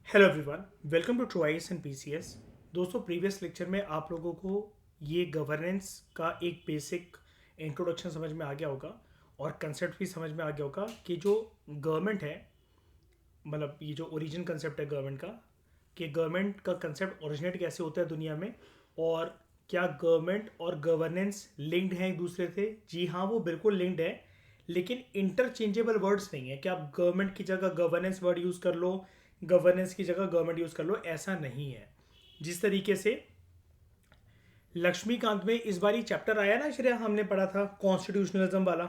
Hello everyone, welcome to twice and PCS. दोस्तों, previous lecture में आप लोगों को ये गवर्नेंस का एक बेसिक इंट्रोडक्शन समझ में आ गया होगा और कंसेप्ट भी समझ में आ गया होगा कि जो गवर्नमेंट है, मतलब ये जो ओरिजिन कंसेप्ट है गवर्नमेंट का, कि गवर्नमेंट का कंसेप्ट ओरिजिनेट कैसे होता है दुनिया में और क्या गवर्नमेंट और गवर्नेंस लिंक्ड हैं एक दूसरे से। जी हाँ, वो बिल्कुल लिंक्ड है, लेकिन इंटरचेंजेबल वर्ड्स नहीं है कि आप गवर्नमेंट की जगह गवर्नेंस वर्ड यूज़ कर लो, गवर्नेंस की जगह गवर्नमेंट यूज़ कर लो, ऐसा नहीं है। जिस तरीके से लक्ष्मीकांत में इस बार ही चैप्टर आया ना श्रेया, हमने पढ़ा था कॉन्स्टिट्यूशनलिज्म वाला,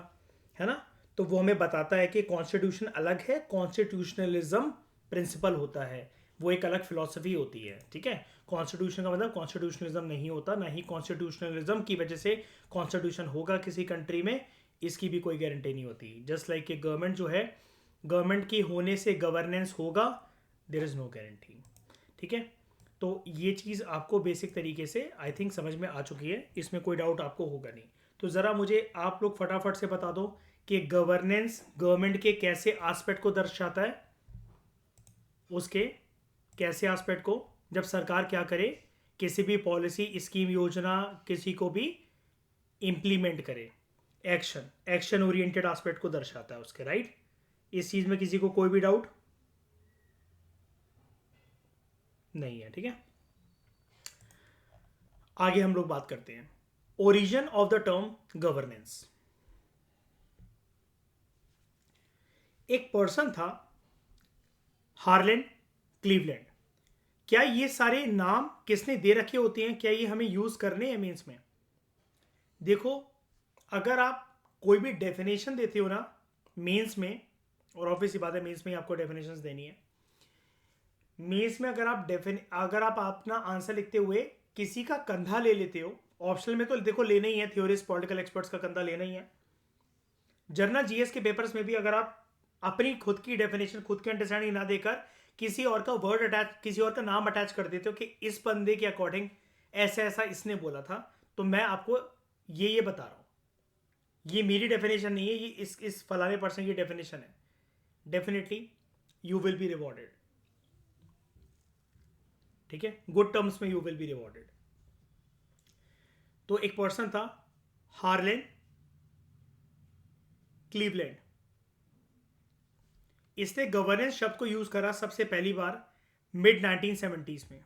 है ना। तो वो हमें बताता है कि कॉन्स्टिट्यूशन अलग है, कॉन्स्टिट्यूशनलिज्म प्रिंसिपल होता है, वो एक अलग फिलॉसफी होती है। ठीक है, कॉन्स्टिट्यूशन का मतलब कॉन्स्टिट्यूशनलिज्म नहीं होता, ना ही कॉन्स्टिट्यूशनलिज्म की वजह से कॉन्स्टिट्यूशन होगा किसी कंट्री में, इसकी भी कोई गारंटी नहीं होती। जस्ट लाइक कि गवर्नमेंट जो है, गवर्नमेंट की होने से गवर्नेंस होगा, देर इज़ नो गारंटी। ठीक है, तो ये चीज़ आपको बेसिक तरीके से आई थिंक समझ में आ चुकी है, इसमें कोई डाउट आपको होगा नहीं। तो ज़रा मुझे आप लोग फटाफट से बता दो कि गवर्नेंस गवर्नमेंट के कैसे एस्पेक्ट को दर्शाता है, उसके कैसे एस्पेक्ट को, जब सरकार क्या करे, किसी भी पॉलिसी स्कीम योजना किसी को भी इम्प्लीमेंट करे, एक्शन एक्शन ओरिएंटेड एस्पेक्ट को दर्शाता है उसके, राइट। इस चीज़ में किसी को कोई भी डाउट नहीं है। ठीक है, आगे हम लोग बात करते हैं origin of the term governance. एक पर्सन था, हार्लेन क्लीवलैंड। क्या ये सारे नाम किसने दे रखे होते हैं, क्या ये हमें यूज करने हैं मीन्स में? देखो, अगर आप कोई भी डेफिनेशन देते हो ना मेंस में, और ऑब्वियसली बात है मेंस में ही आपको डेफिनेशंस देनी है। मेंस में अगर आप अपना आंसर लिखते हुए किसी का कंधा ले लेते हो, ऑप्शनल में तो देखो लेना ही है, थ्योरिस्ट पॉलिटिकल एक्सपर्ट्स का कंधा लेना ही है। जर्नल जीएस के पेपर्स में भी अगर आप अपनी खुद की डेफिनेशन, खुद की अंडरस्टैंडिंग ना देकर किसी और का वर्ड अटैच, किसी और का नाम अटैच कर देते हो कि इस बंदे के अकॉर्डिंग ऐसा ऐसा इसने बोला था, तो मैं आपको ये बता रहा हूं, ये मेरी डेफिनेशन नहीं है, ये इस फलाने पर्सन की डेफिनेशन है। Definitely you will be rewarded. ठीक है, गुड टर्म्स में यू विल बी रिवॉर्डेड। तो एक पर्सन था, हार्लेन क्लीवलैंड। इसने गवर्नेंस शब्द को यूज करा सबसे पहली बार मिड 1970s में।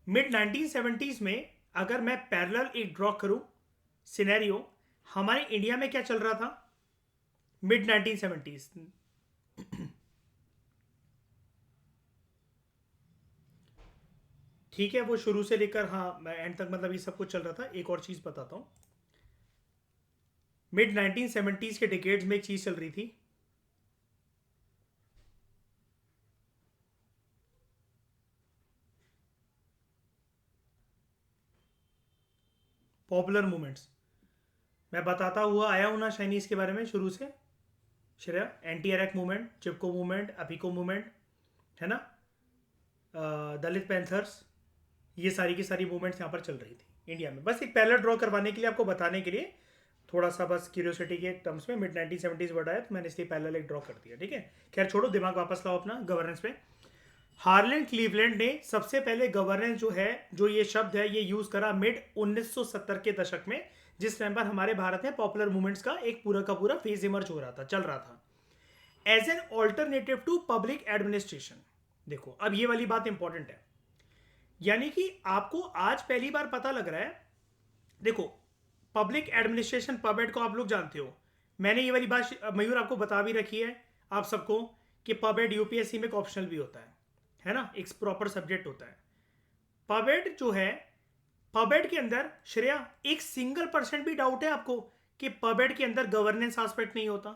मिड 1970s में अगर मैं पैरेलल एक ड्रॉ करूं सिनेरियो, हमारे इंडिया में क्या चल रहा था मिड 1970s? ठीक है, वो शुरू से लेकर हाँ मैं एंड तक, मतलब ये सब कुछ चल रहा था। एक और चीज बताता हूं, मिड 1970s के डिकेड्स में एक चीज चल रही थी, पॉपुलर मूवमेंट्स। मैं बताता हुआ आया हूं ना चाइनीज के बारे में शुरू से, श्रेया, एंटी अरैक मूवमेंट, चिपको मूवमेंट, अपिको मूवमेंट, है ना, दलित पैंथर्स, ये सारी की सारी मूवमेंट्स यहाँ पर चल रही थी इंडिया में। बस एक पैरेलल ड्रॉ करवाने के लिए, आपको बताने के लिए, थोड़ा सा बस क्यूरियोसिटी के टर्म्स में, मिड 1970s वर्ड आया तो मैंने इसलिए पैरेलल एक ड्रॉ कर दिया। ठीक है, खैर छोड़ो, दिमाग वापस लाओ अपना गवर्नेंस पे। हार्लैंड क्लीवलैंड ने सबसे पहले गवर्नेंस जो है, जो ये शब्द है, ये यूज करा मिड 1970 के दशक में, जिस टाइम पर हमारे भारत में पॉपुलर मूवमेंट्स का एक पूरा का पूरा फेज इमर्ज हो रहा था, चल रहा था, as an alternative to public administration. देखो, अब ये वाली बात इंपॉर्टेंट है, यानी कि आपको आज पहली बार पता लग रहा है। देखो, पब्लिक एडमिनिस्ट्रेशन, पबेड को आप लोग जानते हो, मैंने ये वाली बात मयूर आपको बता भी रखी है आप सबको, कि पबेड यूपीएससी में एक ऑप्शनल भी होता है ना, एक प्रॉपर सब्जेक्ट होता है। पबेड जो है, पबेड के अंदर श्रेया एक सिंगल परसेंट भी डाउट है आपको कि पबेड के अंदर गवर्नेंस एस्पेक्ट नहीं होता?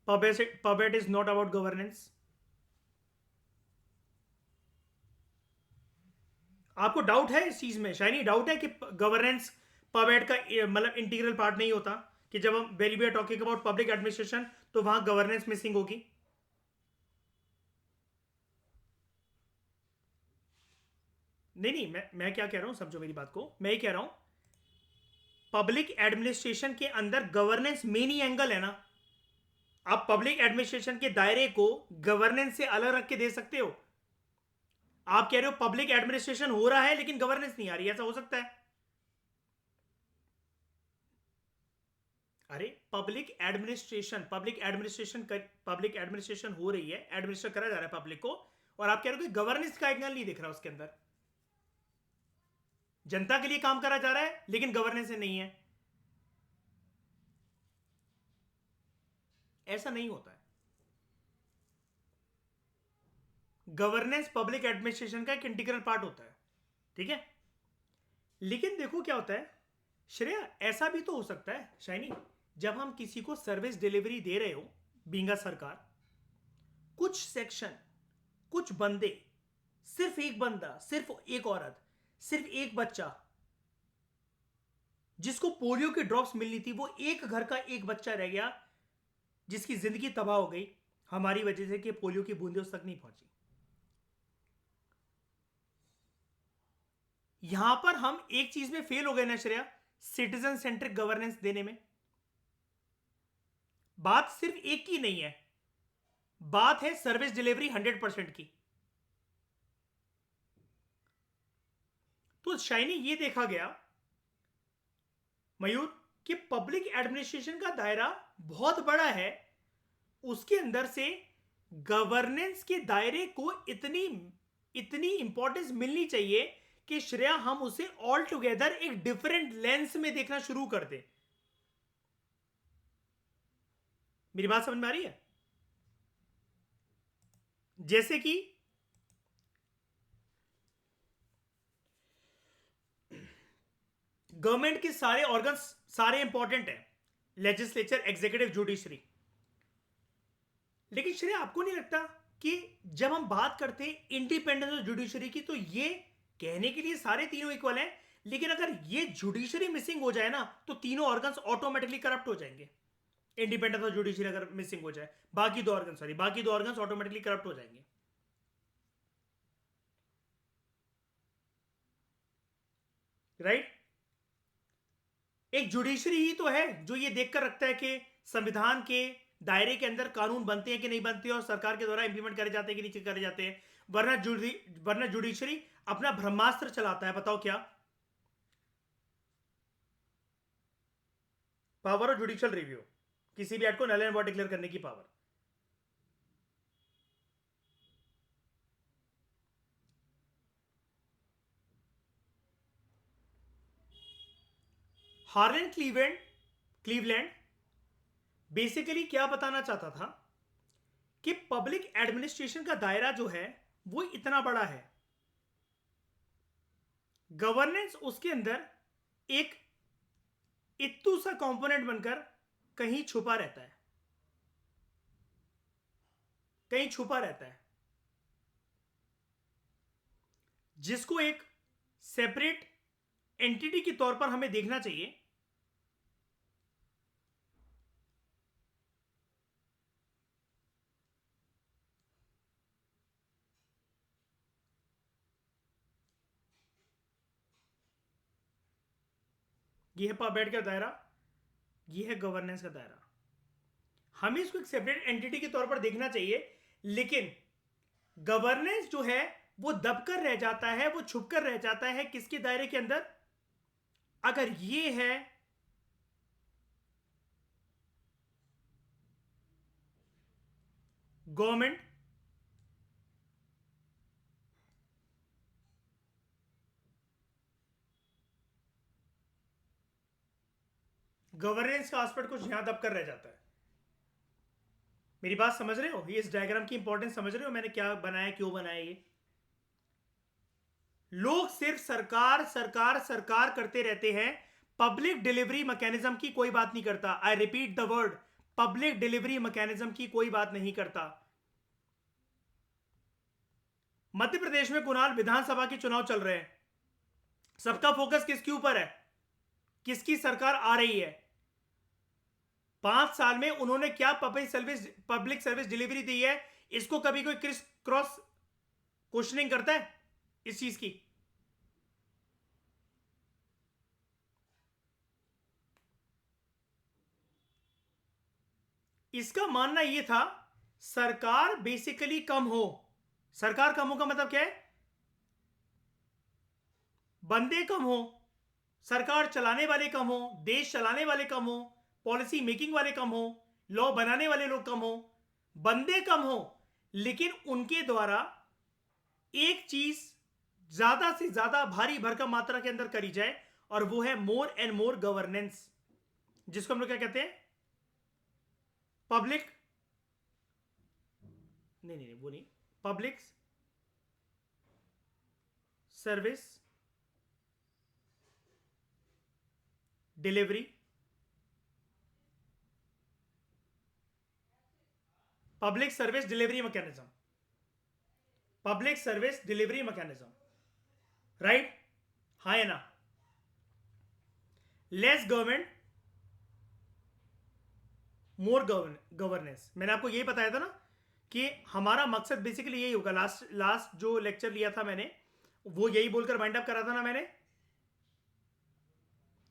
पबेड इज नॉट अबाउट गवर्नेंस। आपको डाउट है इस चीज में? शायद डाउट है कि गवर्नेंस पबेड का मतलब इंटीग्रल पार्ट नहीं होता, कि जब हम very we are talking about public administration तो वहां गवर्नेंस मिसिंग होगी। नहीं नहीं, मैं क्या कह रहा हूं, समझो मेरी बात को, मैं ये कह रहा हूं पब्लिक एडमिनिस्ट्रेशन के अंदर गवर्नेंस मेन ही एंगल है ना। आप पब्लिक एडमिनिस्ट्रेशन के दायरे को गवर्नेंस से अलग रख के दे सकते हो। आप कह रहे हो पब्लिक एडमिनिस्ट्रेशन हो रहा है लेकिन गवर्नेंस नहीं आ रही, ऐसा हो सकता है? अरे पब्लिक एडमिनिस्ट्रेशन हो रही है, एडमिनिस्ट्रेट करा जा रहा है पब्लिक को, और आप कह रहे हो कि गवर्नेंस का एंगल नहीं दिख रहा उसके अंदर। जनता के लिए काम करा जा रहा है लेकिन गवर्नेंस नहीं है। ऐसा नहीं होता है। गवर्नेंस पब्लिक एडमिनिस्ट्रेशन का एक इंटीग्रल पार्ट होता है, ठीक है? लेकिन देखो क्या होता है श्रेया, ऐसा भी तो हो सकता है शाइनी, जब हम किसी को सर्विस डिलीवरी दे रहे हो बींगा सरकार, कुछ सेक्शन, कुछ बंदे, सिर्फ एक बंदा, सिर्फ एक औरत, सिर्फ एक बच्चा जिसको पोलियो की ड्रॉप्स मिलनी थी, वो एक घर का एक बच्चा रह गया जिसकी जिंदगी तबाह हो गई हमारी वजह से कि पोलियो की बूंदें उस तक नहीं पहुंची। यहां पर हम एक चीज में फेल हो गए ना श्रेया, सिटीजन सेंट्रिक गवर्नेंस देने में। बात सिर्फ एक की नहीं है, बात है सर्विस डिलीवरी 100% की। तो शाइनी ये देखा गया मयूर कि पब्लिक एडमिनिस्ट्रेशन का दायरा बहुत बड़ा है, उसके अंदर से गवर्नेंस के दायरे को इतनी इतनी इंपॉर्टेंस मिलनी चाहिए कि श्रेया हम उसे ऑल टुगेदर एक डिफरेंट लेंस में देखना शुरू कर दे। मेरी बात समझ में आ रही है? जैसे कि गवर्नमेंट के सारे ऑर्गन्स सारे इंपॉर्टेंट हैं, लेजिस्लेचर, एग्जीक्यूटिव, जुडिशरी। लेकिन श्रेया आपको नहीं लगता कि जब हम बात करते हैं इंडिपेंडेंस ऑफ जुडिशरी की, तो ये कहने के लिए सारे तीनों इक्वल हैं, लेकिन अगर ये जुडिशरी मिसिंग हो जाए ना तो तीनों ऑर्गन्स ऑटोमेटिकली करप्ट हो जाएंगे। इंडिपेंडेंस ऑफ जुडिशरी अगर मिसिंग हो जाए, बाकी दो ऑर्गन्स ऑटोमेटिकली करप्ट हो जाएंगे। राइट? एक जुडिशरी ही तो है जो ये देखकर रखता है कि संविधान के दायरे के अंदर कानून बनते हैं कि नहीं बनते और सरकार के द्वारा इंप्लीमेंट करे जाते हैं कि नहीं करे जाते हैं। वरना जुडिशरी अपना ब्रह्मास्त्र चलाता है, बताओ क्या? पावर ऑफ जुडिशियल रिव्यू, किसी भी एक्ट को नल एंड वॉइड डिक्लेयर करने की पावर। हार्लन क्लीवलैंड बेसिकली क्या बताना चाहता था कि पब्लिक एडमिनिस्ट्रेशन का दायरा जो है वो इतना बड़ा है, गवर्नेंस उसके अंदर एक इत्तू सा कंपोनेंट बनकर कहीं छुपा रहता है, कहीं छुपा रहता है, जिसको एक सेपरेट एंटिटी के तौर पर हमें देखना चाहिए। ये है पबेड का दायरा, ये है गवर्नेंस का दायरा। हमें इसको एक सेपरेट एंटिटी के तौर पर देखना चाहिए, लेकिन गवर्नेंस जो है वो दबकर रह जाता है, वो छुपकर रह जाता है किसके दायरे के अंदर? अगर ये है गवर्नमेंट, गवर्नेंस का एस्पेक्ट कुछ यहां दबकर रह जाता है। मेरी बात समझ रहे हो? ये इस डायग्राम की इंपॉर्टेंस समझ रहे हो मैंने क्या बनाया, क्यों बनाया? ये लोग सिर्फ सरकार सरकार सरकार करते रहते हैं, पब्लिक डिलीवरी मैकेनिज्म की कोई बात नहीं करता। I repeat the word, public delivery mechanism की कोई बात नहीं करता। मध्य प्रदेश में कुणाल विधानसभा के चुनाव चल रहे हैं, सबका फोकस किसके ऊपर है? किसकी सरकार आ रही है? 5 साल में उन्होंने क्या पब्लिक सर्विस डिलीवरी दी है? इसको कभी कोई क्रिस क्रॉस क्वेश्चनिंग करता है इस चीज की? इसका मानना यह था सरकार बेसिकली कम हो। सरकार कम हो का मतलब क्या है? बंदे कम हो, सरकार चलाने वाले कम हो, देश चलाने वाले कम हो, पॉलिसी मेकिंग वाले कम हो, लॉ बनाने वाले लोग कम हो, बंदे कम हो, लेकिन उनके द्वारा एक चीज ज्यादा से ज्यादा भारी भरकम मात्रा के अंदर करी जाए, और वो है मोर एंड मोर गवर्नेंस, जिसको हम लोग क्या कहते हैं? पब्लिक, नहीं, वो नहीं, public service delivery, public service delivery mechanism, public service delivery mechanism, right? हाँ या ना? लेस गवर्नमेंट, मोर गवर्नेंस। मैंने आपको यही बताया था ना कि हमारा मकसद बेसिकली यही होगा। लास्ट जो लेक्चर लिया था मैंने, वो यही बोलकर वाइंड अप करा था ना मैंने,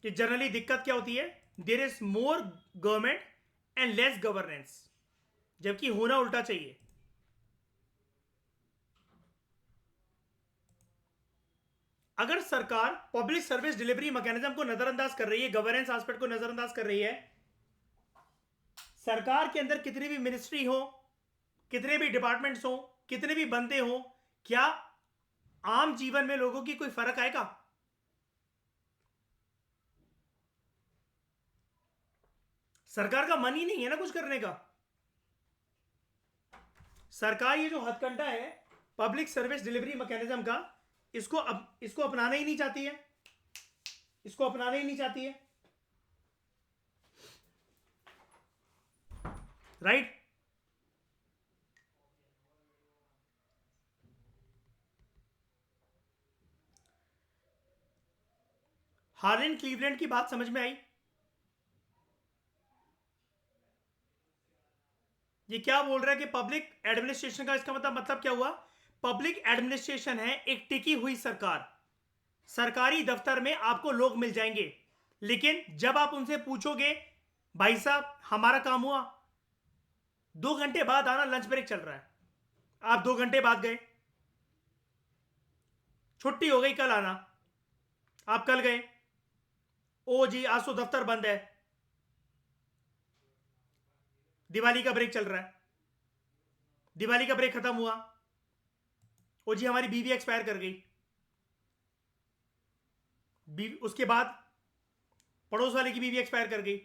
कि जनरली दिक्कत क्या होती है? There is more government and less governance, जबकि होना उल्टा चाहिए। अगर सरकार पब्लिक सर्विस डिलीवरी मैकेनिज्म को नजरअंदाज कर रही है, गवर्नेंस एस्पेक्ट को नजरअंदाज कर रही है, सरकार के अंदर कितनी भी मिनिस्ट्री हो, कितने भी डिपार्टमेंट्स हो, कितने भी बंदे हो, क्या आम जीवन में लोगों की कोई फर्क आएगा? सरकार का मन ही नहीं है ना कुछ करने का। सरकार ये जो हथकंडा है पब्लिक सर्विस डिलीवरी मैकेनिज्म का, इसको अपनाना ही नहीं चाहती है, इसको अपनाना ही नहीं चाहती है, राइट? हार्लेन क्लीवलैंड की बात समझ में आई? ये क्या बोल रहा है कि पब्लिक एडमिनिस्ट्रेशन का, इसका मतलब क्या हुआ? पब्लिक एडमिनिस्ट्रेशन है एक टिकी हुई सरकार। सरकारी दफ्तर में आपको लोग मिल जाएंगे, लेकिन जब आप उनसे पूछोगे भाई साहब हमारा काम हुआ, 2 घंटे बाद आना, लंच ब्रेक चल रहा है, आप 2 घंटे बाद गए, छुट्टी हो गई कल आना, आप कल गए, ओ जी आज तो दफ्तर बंद है, दिवाली का ब्रेक चल रहा है, दिवाली का ब्रेक खत्म हुआ, ओ जी हमारी बीवी एक्सपायर कर गई, उसके बाद पड़ोस वाले की बीवी एक्सपायर कर गई।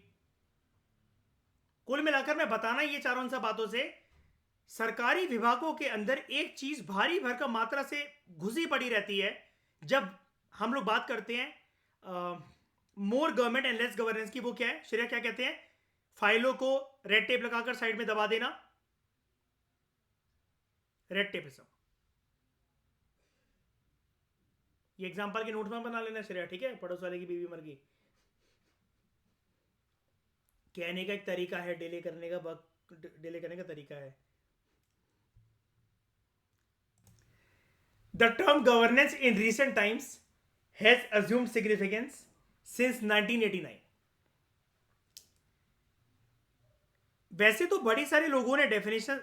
कुल मिलाकर मैं बताना ये चाह रहा हूं इन सब बातों से, सरकारी विभागों के अंदर एक चीज भारी भरकम मात्रा से घुसी पड़ी रहती है। जब हम लोग बात करते हैं मोर गवर्नमेंट एंड लेस गवर्नेंस की, वो क्या है श्रेया, क्या कहते हैं? फाइलों को रेड टेप लगाकर साइड में दबा देना, रेड टेपिज्म। ये एग्जांपल के नोट में बना लेना श्रेया, ठीक है? पड़ोस वाले की बीवी मर गई, कहने का एक तरीका है, डिले करने का वक्त, डिले करने का तरीका है। The term governance in recent times has assumed significance since 1989. वैसे तो बड़े सारे लोगों ने डेफिनेशन,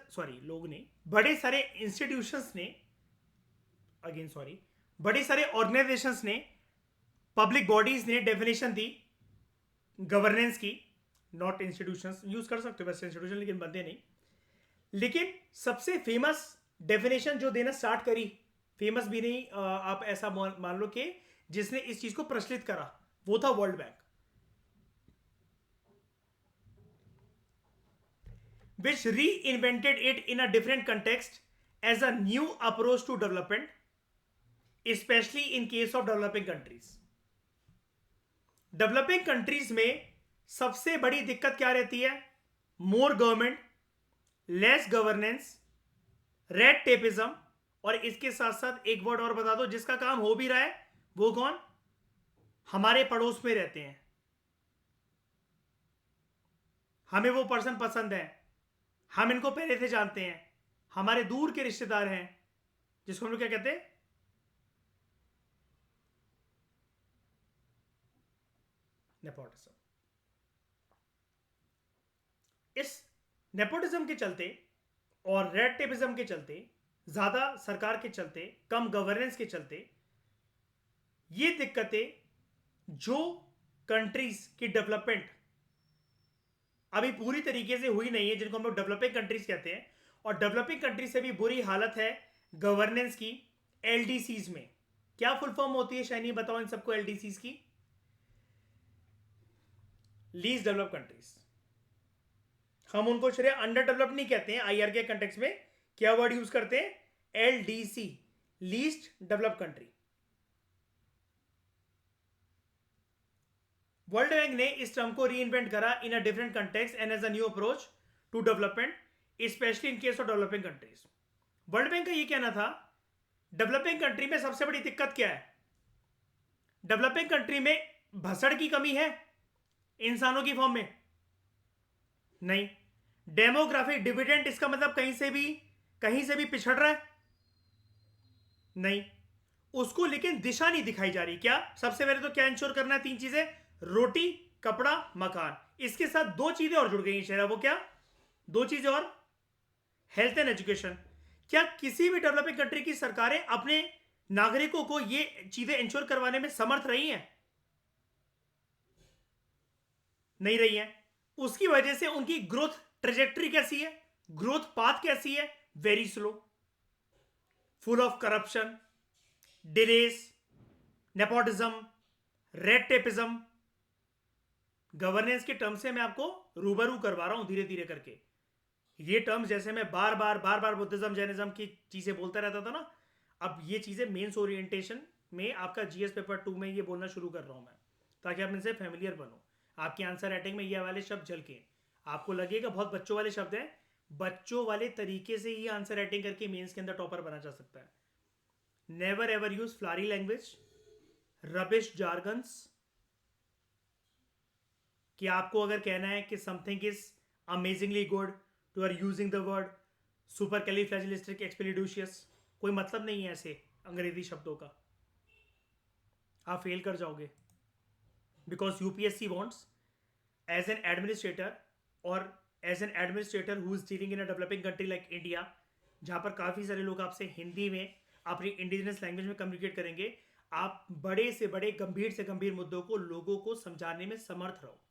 बड़े सारे इंस्टीट्यूशंस ने, बड़े सारे ऑर्गेनाइजेशंस ने, पब्लिक बॉडीज ने डेफिनेशन दी गवर्नेंस की। नॉट इंस्टीट्यूशंस, यूज कर सकते हो वैसे इंस्टीट्यूशन, लेकिन बनते नहीं। लेकिन सबसे फेमस डेफिनेशन जो देना स्टार्ट करी, फेमस भी नहीं, आप ऐसा मान लो कि जिसने इस चीज को प्रचलित करा, वो था world bank, which reinvented it in a different context as a new approach to development, especially in case of developing countries. Developing countries में सबसे बड़ी दिक्कत क्या रहती है? More government, less governance, red tapism, और इसके साथ साथ एक वर्ड और बता दो जिसका काम हो भी रहा है, वो कौन? हमारे पड़ोस में रहते हैं, हमें वो पर्सन पसंद है, हम इनको पहले से जानते हैं, हमारे दूर के रिश्तेदार हैं, जिसको हम लोग क्या कहते हैं? नेपोटिज्म। इस नेपोटिज्म के चलते और रेड टेपिज्म के चलते, ज्यादा सरकार के चलते, कम गवर्नेंस के चलते, ये दिक्कतें जो कंट्रीज की डेवलपमेंट अभी पूरी तरीके से हुई नहीं है, जिनको हम लोग डेवलपिंग कंट्रीज कहते हैं, और डेवलपिंग कंट्रीज से भी बुरी हालत है गवर्नेंस की एलडीसीज में। क्या फुल फॉर्म होती है शाइनी, बताओ इन सबको एलडीसीज की? Least develop countries. हम उनको श्रेय अंडर डेवलप नहीं कहते हैं, आईआर के कंटेक्स्ट में क्या वर्ड यूज करते हैं? LDC, least develop country. World Bank ने इस टर्म को रीइन्वेंट करा in a different context and as a new approach to development, specially in case of developing countries. World Bank का ये कहना था, डेवलपिंग कंट्री में सबसे बड़ी दिक्कत क्या है? डेवलपिंग कंट्री में भसड़ की कमी है इंसानों की फॉर्म में? नहीं। डेमोग्राफिक डिविडेंड, इसका मतलब कहीं से भी पिछड़ रहा है? नहीं। उसको लेकिन दिशा नहीं दिखाई जा रही। क्या? सबसे पहले तो क्या इंश्योर करना है? 3 चीजें, रोटी, कपड़ा, मकान। इसके साथ 2 चीजें और जुड़ गई शहरा, वो क्या? 2 चीजें और, हेल्थ एंड एजुकेशन। क्या किसी भी डेवलपिंग कंट्री की सरकारें अपने नागरिकों को ये चीजें इंश्योर करवाने में समर्थ रही हैं? नहीं रही हैं। उसकी वजह से उनकी ग्रोथ ट्रेजेक्टरी कैसी है, ग्रोथ पाथ कैसी है? Very slow, full of corruption, delays, nepotism, red tapism. Governance के टर्म से मैं आपको रूबरू करवा रहा हूं धीरे धीरे करके। ये टर्म्स जैसे मैं बार बार बुद्धिज्म जैनिज्म की चीजें बोलता रहता था ना, अब ये चीजें मेंस ओरिएंटेशन में आपका जीएस पेपर 2 में ये बोलना शुरू कर रहा हूं मैं, ताकि आप इनसे फेमिलियर बनो। आपकी आंसर राइटिंग में ये वाले शब्द झलके, आपको लगेगा बहुत बच्चों वाले शब्द हैं, बच्चों वाले तरीके से ये आंसर राइटिंग करके मेंस के अंदर टॉपर बना जा सकता है। Never ever use flowery language, rubbish jargons. कि आपको अगर कहना है कि something is amazingly good, to are using the word supercalifragilisticexpialidocious. कोई मतलब नहीं है ऐसे अंग्रेजी शब्दों का, आप फेल कर जाओगे। Because UPSC wants as an administrator, और as an administrator who is dealing in a developing country like India, जहां पर काफ़ी सारे लोग आपसे हिंदी में अपनी इंडिजिनस लैंग्वेज में कम्युनिकेट करेंगे, आप बड़े से बड़े गंभीर से गंभीर मुद्दों को लोगों को समझाने में समर्थ रहो।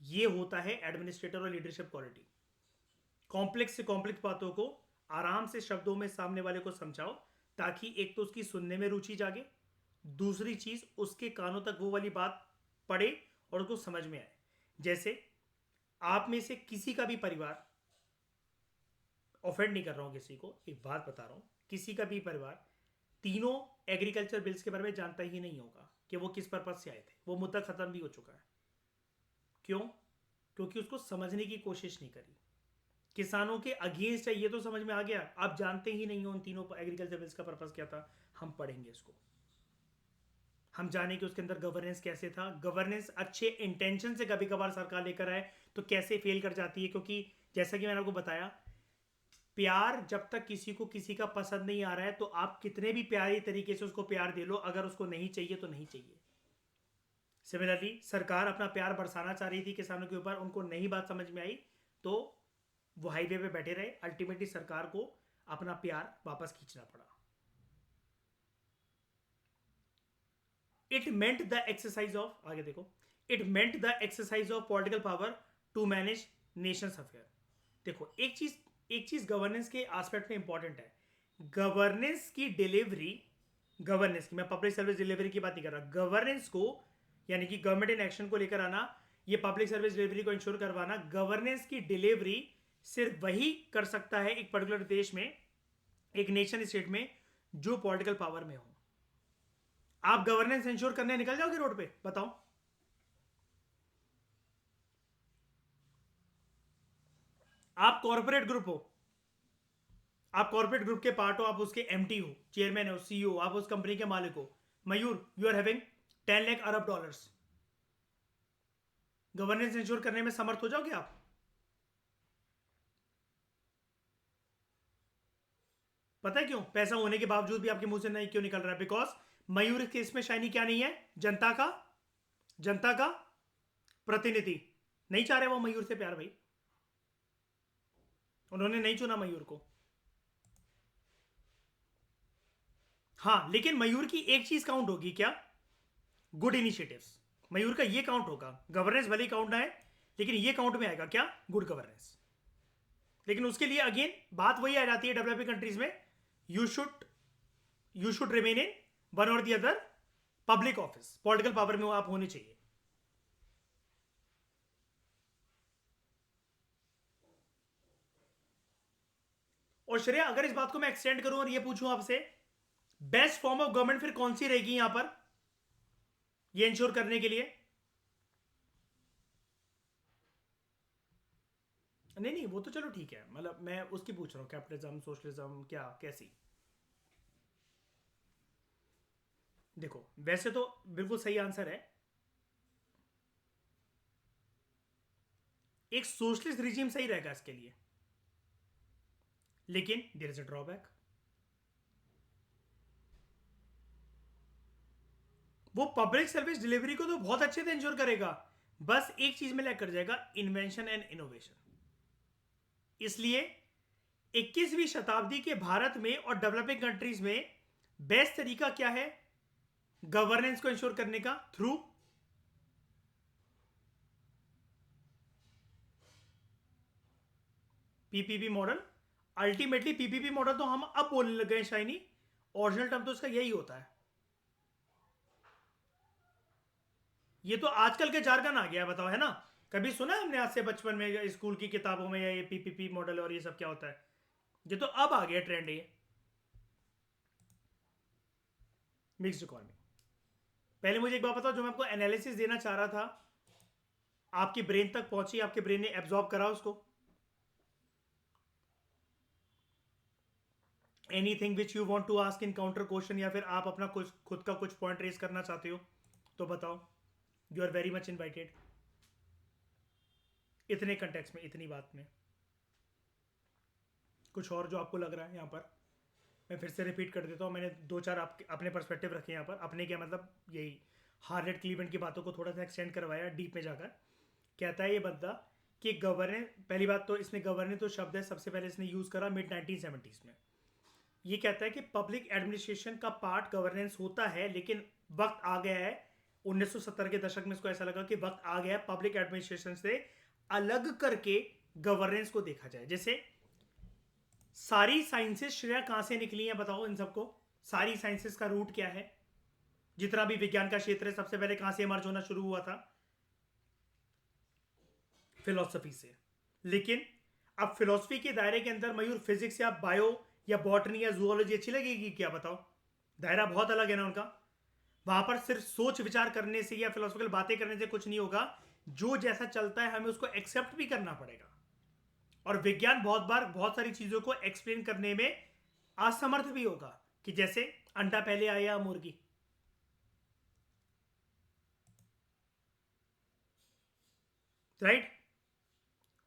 ये होता है एडमिनिस्ट्रेटर और लीडरशिप क्वालिटी। कॉम्प्लेक्स से कॉम्प्लेक्स बातों को आराम से शब्दों में सामने वाले को समझाओ, ताकि एक तो उसकी सुनने में रुचि जागे, दूसरी चीज उसके कानों तक वो वाली बात पड़े और उसको समझ में आए। जैसे आप में से किसी का भी परिवार, ऑफेंड नहीं कर रहा हूं किसी को, एक बात बता रहा हूं, किसी का भी परिवार तीनों एग्रीकल्चर बिल्स के बारे में जानता ही नहीं होगा कि वो किस पर्पज से आए थे। वो मुद्दा खत्म भी हो चुका है। क्यों? क्योंकि उसको समझने की कोशिश नहीं करी। किसानों के अगेंस्ट है ये तो समझ में आ गया, आप जानते ही नहीं हो उन तीनों एग्रीकल्चर बिल्स का पर्पस क्या था। हम पढ़ेंगे इसको, हम जाने कि उसके अंदर गवर्नेंस कैसे था। गवर्नेंस अच्छे इंटेंशन से कभी कभार सरकार लेकर आए तो कैसे फेल कर जाती है, क्योंकि जैसा कि मैंने आपको बताया, प्यार जब तक किसी को किसी का पसंद नहीं आ रहा है तो आप कितने भी प्यारी तरीके से उसको प्यार दे लो, अगर उसको नहीं चाहिए तो नहीं चाहिए। सिमिलरली सरकार अपना प्यार बरसाना चाह रही थी किसानों के ऊपर, उनको नहीं बात समझ में आई तो वो हाईवे पे बैठे रहे। अल्टीमेटली सरकार को अपना प्यार वापस खींचना पड़ा। It meant the exercise of, आगे देखो, it meant the exercise of political power to manage nations affair. देखो एक चीज गवर्नेंस के एस्पेक्ट में इंपॉर्टेंट है। गवर्नेंस की डिलीवरी, गवर्नेंस की, मैं पब्लिक सर्विस डिलीवरी की बात नहीं कर रहा, गवर्नेंस को यानी कि गवर्नमेंट इन एक्शन को लेकर आना, ये पब्लिक सर्विस डिलीवरी को इंश्योर करवाना, गवर्नेंस की डिलीवरी सिर्फ वही कर सकता है एक पर्टिकुलर देश में, एक नेशन स्टेट में, जो पॉलिटिकल पावर में हो। आप गवर्नेंस इंश्योर करने निकल जाओगे रोड पे? बताओ। आप कॉर्पोरेट ग्रुप हो, आप कॉर्पोरेट ग्रुप के पार्ट हो, आप उसके एमटी हो, चेयरमैन हो, सीईओ, आप उस कंपनी के मालिक हो। Mayur, you are having 10 lakh अरब डॉलर्स। गवर्नेंस इंश्योर करने में समर्थ हो जाओगे आप? पता है क्यों? पैसा होने के बावजूद भी आपके मुंह से नहीं क्यों निकल रहा है? बिकॉज मयूर के केस में शाइनी क्या नहीं है? जनता का प्रतिनिधि। नहीं चाह रहे वो मयूर से प्यार भाई। उन्होंने नहीं चुना मयूर को। हाँ, लेकिन मयूर की एक चीज काउंट होगी क्या? Good initiatives. मयूर का ये काउंट होगा, गवर्नेंस भले ही काउंट ना है, लेकिन ये काउंट में आएगा क्या? Good governance. लेकिन उसके लिए अगेन बात वही आ जाती है डेवलपिंग कंट्रीज में, you should you should remain in one or the other public office, political power में आप होने चाहिए। और श्रेया, अगर इस बात को मैं एक्सटेंड करूं और ये पूछूं आपसे, बेस्ट फॉर्म ऑफ गवर्नमेंट फिर कौन सी रहेगी यहां पर ये इंश्योर करने के लिए? नहीं नहीं, वो तो चलो ठीक है, मतलब मैं उसकी पूछ रहा हूँ, कैपिटलिज्म, सोशलिज्म, क्या कैसी? देखो, वैसे तो बिल्कुल सही आंसर है, एक सोशलिस्ट रिजीम सही रहेगा इसके लिए, लेकिन देयर इज अ ड्रॉबैक। वो पब्लिक सर्विस डिलीवरी को तो बहुत अच्छे से इंश्योर करेगा, बस एक चीज में लैग कर जाएगा, इन्वेंशन एंड इनोवेशन। इसलिए 21वीं शताब्दी के भारत में और डेवलपिंग कंट्रीज में बेस्ट तरीका क्या है गवर्नेंस को इंश्योर करने का? Through PPP model. Ultimately PPP model तो हम अब बोलने लग गए शाइनी, ओरिजिनल टर्म तो इसका यही होता है। ये तो आजकल के जार्गन आ गया है, बताओ, है ना? कभी सुना है हमने आज से बचपन में स्कूल की किताबों में ये पीपीपी मॉडल और ये सब क्या होता है? ये तो अब आ गया ट्रेंड, ये मिक्स्ड इकोनॉमी। पहले मुझे एक बात बताओ, जो मैं आपको एनालिसिस देना चाह रहा था, आपकी ब्रेन तक पहुंची? आपके ब्रेन ने एब्जॉर्ब करा उसको? Anything which you want to ask in counter question, या फिर आप अपना कुछ खुद का कुछ पॉइंट रेज करना चाहते हो तो बताओ, you are very much invited. इतने कंटेक्स्ट में, इतनी बात में कुछ और जो आपको लग रहा है यहाँ पर, मैं फिर से रिपीट कर देता हूँ, मैंने दो चार आपके अपने पर्सपेक्टिव रखे यहाँ पर। अपने क्या मतलब, यही हार्लेट क्लीवेंट की बातों को थोड़ा सा एक्सटेंड करवाया डीप में जाकर। कहता है ये बंदा कि गवर्नेंस, पहली बात तो इसने गवर्नेंस तो शब्द है सबसे पहले इसने यूज़ करा मिड 1970s में। ये कहता है कि पब्लिक एडमिनिस्ट्रेशन का पार्ट गवर्नेंस होता है, लेकिन वक्त आ गया है 1970 के दशक में इसको ऐसा लगा कि वक्त आ गया है पब्लिक एडमिनिस्ट्रेशन से अलग करके गवर्नेंस को देखा जाए। जैसे सारी साइंसेस श्रेया कहां से निकली हैं बताओ इन सबको? सारी साइंसेस का रूट क्या है? जितना भी विज्ञान का क्षेत्र है सबसे पहले कहां से इमर्ज होना शुरू हुआ था? फिलोसफी से। लेकिन अब फिलोसफी के दायरे के अंदर मयूर फिजिक्स या बायो या बॉटनी या जूलॉजी अच्छी लगेगी क्या? बताओ, दायरा बहुत अलग है ना उनका। वहां पर सिर्फ सोच विचार करने से या फिलोसफिकल बातें करने से कुछ नहीं होगा, जो जैसा चलता है हमें उसको एक्सेप्ट भी करना पड़ेगा। और विज्ञान बहुत बार बहुत सारी चीजों को एक्सप्लेन करने में असमर्थ भी होगा, कि जैसे अंडा पहले आया या मुर्गी। राइट?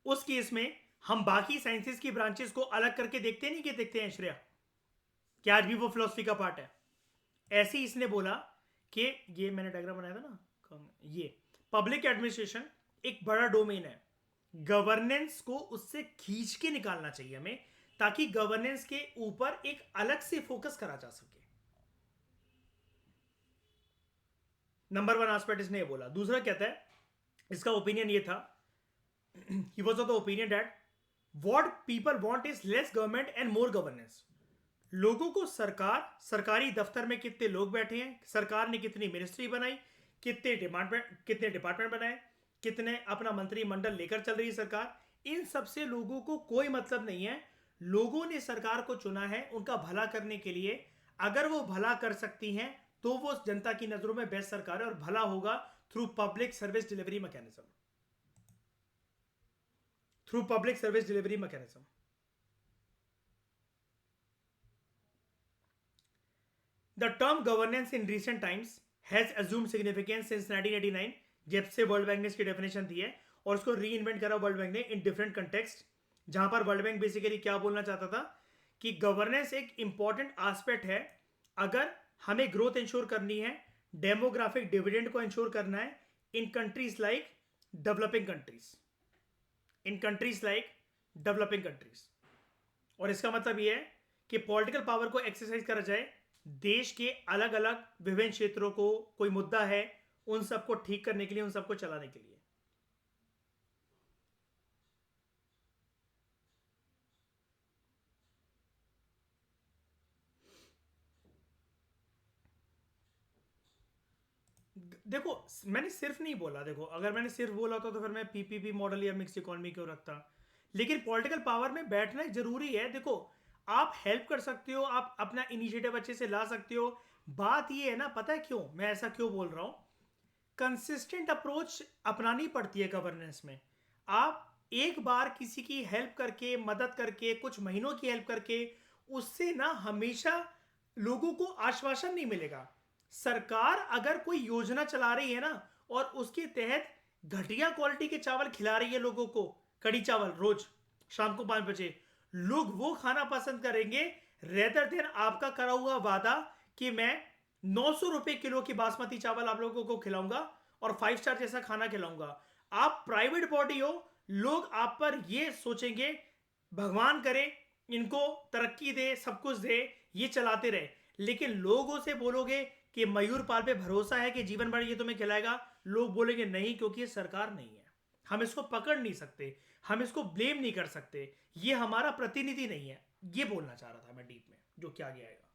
उस केस में हम बाकी साइंसेस की ब्रांचेस को अलग करके देखते नहीं कि देखते हैं श्रेया, कि आज भी वो फिलोसफी का पार्ट है। ऐसे ही इसने बोला कि ये मैंने डायग्राम बनाया था ना, ये पब्लिक एडमिनिस्ट्रेशन एक बड़ा डोमेन है, गवर्नेंस को उससे खींच के निकालना चाहिए हमें, ताकि गवर्नेंस के ऊपर एक अलग से फोकस करा जा सके। नंबर वन एस्पेक्ट इसने ये बोला। दूसरा कहता है, इसका ओपिनियन ये था, he was of the opinion that what people want is less government and more governance. लोगों को सरकार, सरकारी दफ्तर में कितने लोग बैठे हैं, सरकार ने कितनी मिनिस्ट्री बनाई, कितने डिपार्टमेंट बनाए, कितने अपना मंत्रिमंडल लेकर चल रही है सरकार, इन सबसे लोगों को कोई मतलब नहीं है। लोगों ने सरकार को चुना है उनका भला करने के लिए। अगर वो भला कर सकती हैं तो वो जनता की नजरों में बेस्ट सरकार है, और भला होगा through public service delivery mechanism. Through public service delivery mechanism. The term governance in recent times has assumed significance since 1989, जब से वर्ल्ड बैंक ने इसकी डेफिनेशन दी है, और उसको री इन्वेंट करा वर्ल्ड बैंक ने इन डिफरेंट कंटेक्स्ट। जहां पर वर्ल्ड बैंक बेसिकली क्या बोलना चाहता था कि गवर्नेंस एक इंपॉर्टेंट एस्पेक्ट है। अगर हमें ग्रोथ इंश्योर करनी है, डेमोग्राफिक डिविडेंड को इंश्योर करना है इन कंट्रीज लाइक डेवलपिंग कंट्रीज, इन कंट्रीज लाइक डेवलपिंग कंट्रीज, और इसका मतलब ये है कि पॉलिटिकल पावर को एक्सरसाइज करा जाए, देश के अलग अलग विभिन्न क्षेत्रों को कोई मुद्दा है उन सबको ठीक करने के लिए, उन सबको चलाने के लिए। देखो, मैंने सिर्फ नहीं बोला, देखो अगर मैंने सिर्फ बोला होता तो फिर मैं पीपीपी मॉडल या मिक्स इकोनॉमी क्यों रखता। लेकिन पॉलिटिकल पावर में बैठना जरूरी है। देखो, आप हेल्प कर सकते हो, आप अपना इनिशिएटिव अच्छे से ला सकते हो। बात ये है ना, पता है क्यों मैं ऐसा क्यों बोल रहा हूं, कंसिस्टेंट अप्रोच अपनानी पड़ती है गवर्नेंस में। आप एक बार किसी की हेल्प करके, मदद करके, कुछ महीनों की हेल्प करके, उससे ना हमेशा लोगों को आश्वासन नहीं मिलेगा। सरकार अगर कोई योजना चला रही है ना और उसके तहत घटिया क्वालिटी के चावल खिला रही है लोगों को, कड़ी चावल रोज शाम को 5 बजे, लोग वो खाना पसंद करेंगे रेदर देन आपका करा हुआ वादा कि मैं 900 रुपए किलो की बासमती चावल आप लोगों को खिलाऊंगा और 5 स्टार जैसा खाना खिलाऊंगा। आप प्राइवेट बॉडी हो, लोग आप पर ये सोचेंगे भगवान करे इनको तरक्की दे, सब कुछ दे, ये चलाते रहे। लेकिन लोगों से बोलोगे कि मयूर पाल पे भरोसा है कि जीवन भर ये तुम्हें खिलाएगा, लोग बोलेंगे नहीं, क्योंकि ये सरकार नहीं है। हम इसको पकड़ नहीं सकते, हम इसको ब्लेम नहीं कर सकते, ये हमारा प्रतिनिधि नहीं है। ये बोलना चाह रहा था मैं डीप में, जो क्या आगे आएगा।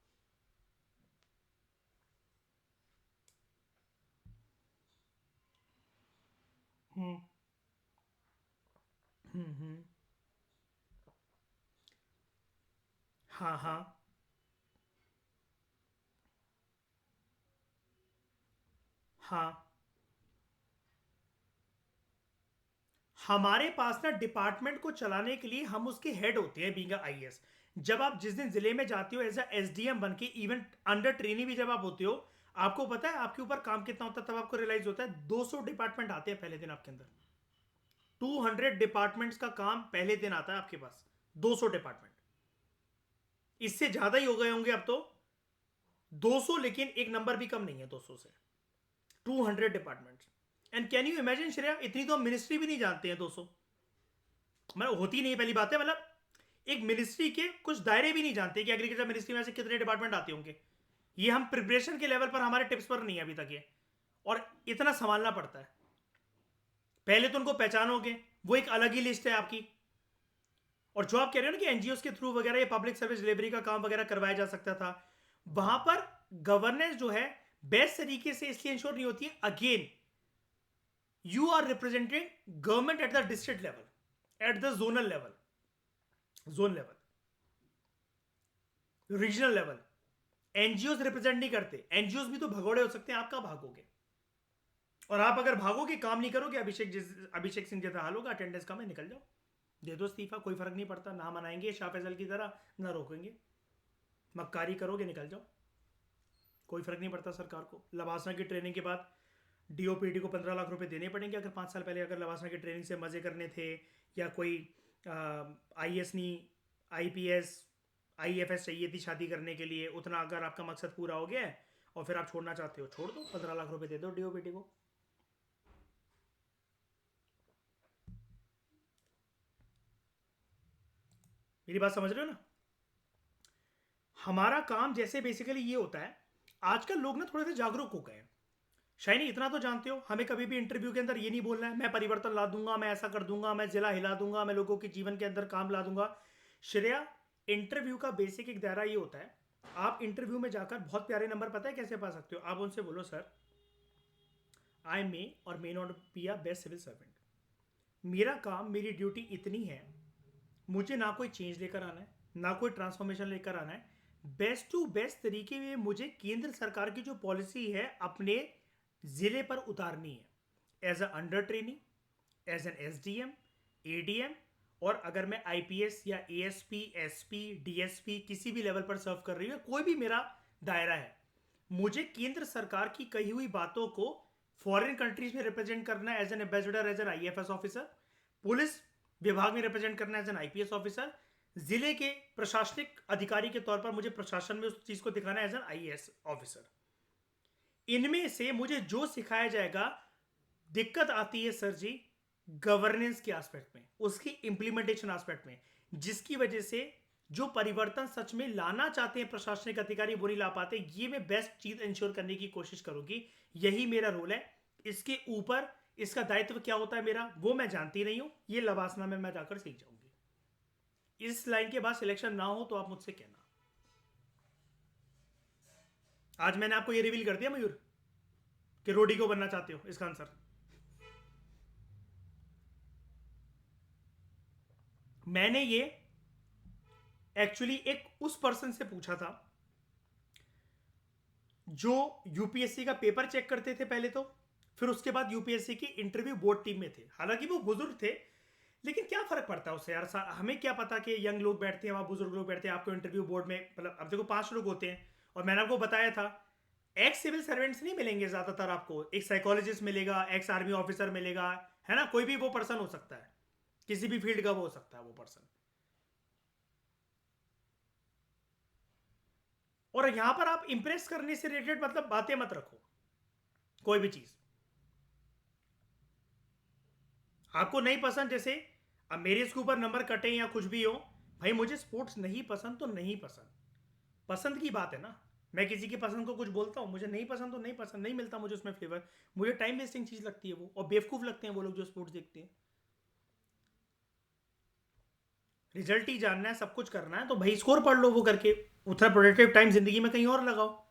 हम्म। हम्म। हाँ हाँ। हाँ, हमारे पास ना डिपार्टमेंट को चलाने के लिए हम उसके हेड होते हैं, बीइंग आईएएस। जब आप जिस दिन जिले में जाते हो एज अ एसडीएम बन के, इवन अंडर ट्रेनी भी जब आप होते हो, आपको पता है आपके ऊपर काम कितना होता है, तब आपको रियलाइज होता है 200 डिपार्टमेंट आते हैं पहले दिन आपके अंदर। 200 डिपार्टमेंट्स का काम पहले दिन आता है आपके पास। 200 डिपार्टमेंट, इससे ज्यादा ही हो गए होंगे अब तो 200, लेकिन एक नंबर भी कम नहीं है 200 से। 200 department. And can you imagine Shreya, इतनी तो मिनिस्ट्री भी नहीं जानते हैं 200। मतलब होती नहीं, पहली बात है, मतलब एक मिनिस्ट्री के कुछ दायरे भी नहीं जानते कि एग्रीकल्चर मिनिस्ट्री में ऐसे कितने डिपार्टमेंट आते होंगे। ये हम प्रिपरेशन के लेवल पर, हमारे टिप्स पर नहीं है अभी तक ये। और इतना संभालना पड़ता है। पहले तो उनको पहचानोगे, वो एक अलग ही लिस्ट है आपकी। और जो आप कह रहे हो ना कि एनजीओ के थ्रू वगैरह ये पब्लिक सर्विस डिलीवरी का काम वगैरह करवाया जा सकता था, वहां पर गवर्नेंस जो है बेस्ट तरीके से इसलिए इंश्योर नहीं होती है। Again, you are representing government at the district level, at the zonal level, zone level, regional level. NGO represent नहीं करते। एनजीओ भी तो भगोड़े हो सकते हैं, आप कहां भागोगे? और आप अगर भागोगे, काम नहीं करोगे, अभिषेक सिंह जैसा हाल होगा, अटेंडेंस कम है, निकल जाओ, दे दो इस्तीफा, कोई फर्क नहीं पड़ता। ना मनाएंगे शाह फैसल की तरह, ना रोकेंगे। मक्कारी करोगे, निकल जाओ, कोई फर्क नहीं पड़ता सरकार को। लवासना की ट्रेनिंग के बाद डीओपीटी को 15 लाख रुपए देने पड़ेंगे। अगर 5 साल पहले अगर लवासना की ट्रेनिंग से मजे करने थे, या कोई आईएएस नहीं, आईपीएस आईएफएस चाहिए थी शादी करने के लिए, उतना अगर आपका मकसद पूरा हो गया है और फिर आप छोड़ना चाहते हो, छोड़ दो, 15 लाख रुपए दे दो डीओपीटी को। मेरी बात समझ रहे हो ना? हमारा काम जैसे बेसिकली ये होता है, आजकल लोग ना थोड़े से जागरूक हो गए हैं। शायनी इतना तो जानते हो, हमें कभी भी इंटरव्यू के अंदर ये नहीं बोलना है मैं परिवर्तन ला दूंगा, मैं ऐसा कर दूंगा, मैं जिला हिला दूंगा, मैं लोगों के जीवन के अंदर काम ला दूंगा। श्रेया, इंटरव्यू का बेसिक एक दायरा ये होता है, आप इंटरव्यू में जाकर बहुत प्यारे नंबर पता है कैसे पा सकते हो? आप उनसे बोलो, सर आई मे और may not be a best civil servant, मेरा काम, मेरी ड्यूटी इतनी है, मुझे ना कोई चेंज लेकर आना है, ना कोई ट्रांसफॉर्मेशन लेकर आना है, बेस्ट टू बेस्ट तरीके में मुझे केंद्र सरकार की जो पॉलिसी है अपने जिले पर उतारनी है, as a under training, as an SDM, ADM, और अगर मैं आईपीएस या एएसपी, एसपी, डीएसपी किसी भी लेवल पर सर्व कर रही हूँ, कोई भी मेरा दायरा है, मुझे केंद्र सरकार की कही हुई बातों को फॉरेन कंट्रीज में रिप्रेजेंट करना है as an ambassador, as an IFS officer, police विभाग में रिप्रेजेंट करना है एज एन आईपीएस ऑफिसर, जिले के प्रशासनिक अधिकारी के तौर पर मुझे प्रशासन में उस चीज को दिखाना है एज एन आईएएस ऑफिसर। इनमें से मुझे जो सिखाया जाएगा, दिक्कत आती है सर जी गवर्नेंस के एस्पेक्ट में, उसकी इंप्लीमेंटेशन एस्पेक्ट में, जिसकी वजह से जो परिवर्तन सच में लाना चाहते हैं प्रशासनिक अधिकारी वो नहीं ला पाते। ये मैं बेस्ट चीज इंश्योर करने की कोशिश करूंगी, यही मेरा रोल है। इसके ऊपर इसका दायित्व क्या होता है मेरा, वो मैं जानती नहीं हूं, ये लवासना में मैं जाकर सीख जाऊंगी। इस लाइन के बाद सिलेक्शन ना हो तो आप मुझसे कहना। आज मैंने आपको ये रिवील कर दिया मयूर कि रोडी को बनना चाहते हो, इसका आंसर मैंने ये एक्चुअली एक उस पर्सन से पूछा था जो यूपीएससी का पेपर चेक करते थे पहले, तो फिर उसके बाद यूपीएससी की इंटरव्यू बोर्ड टीम में थे। हालांकि वो बुजुर्ग थे, लेकिन क्या फर्क पड़ता है उससे यार। हमें क्या पता कि यंग लोग बैठते हैं वहां, बुजुर्ग लोग बैठते हैं आपको इंटरव्यू बोर्ड में। मतलब अब देखो 5 लोग होते हैं, और मैंने आपको बताया था एक्स सिविल सर्वेंट्स नहीं मिलेंगे ज्यादातर आपको। एक साइकोलॉजिस्ट मिलेगा, एक्स आर्मी ऑफिसर मिलेगा, है ना, कोई भी वो पर्सन हो सकता है, किसी भी फील्ड का वो हो सकता है वो पर्सन। और यहां पर आप इंप्रेस करने से रिलेटेड मतलब बातें मत रखो, कोई भी चीज आपको नहीं पसंद। जैसे अब मेरे इसके ऊपर नंबर कटे या कुछ भी हो, भाई मुझे स्पोर्ट्स नहीं पसंद तो नहीं पसंद, पसंद की बात है ना। मैं किसी की पसंद को कुछ बोलता हूँ, मुझे नहीं पसंद तो नहीं पसंद, नहीं मिलता मुझे उसमें फ्लेवर। मुझे टाइम वेस्टिंग चीज लगती है वो, और बेवकूफ लगते हैं वो लोग जो स्पोर्ट्स देखते हैं। रिजल्ट ही जानना है, सब कुछ करना है तो भाई स्कोर पढ़ लो वो करके, उतना प्रोडक्टिव टाइम जिंदगी में कहीं और लगाओ।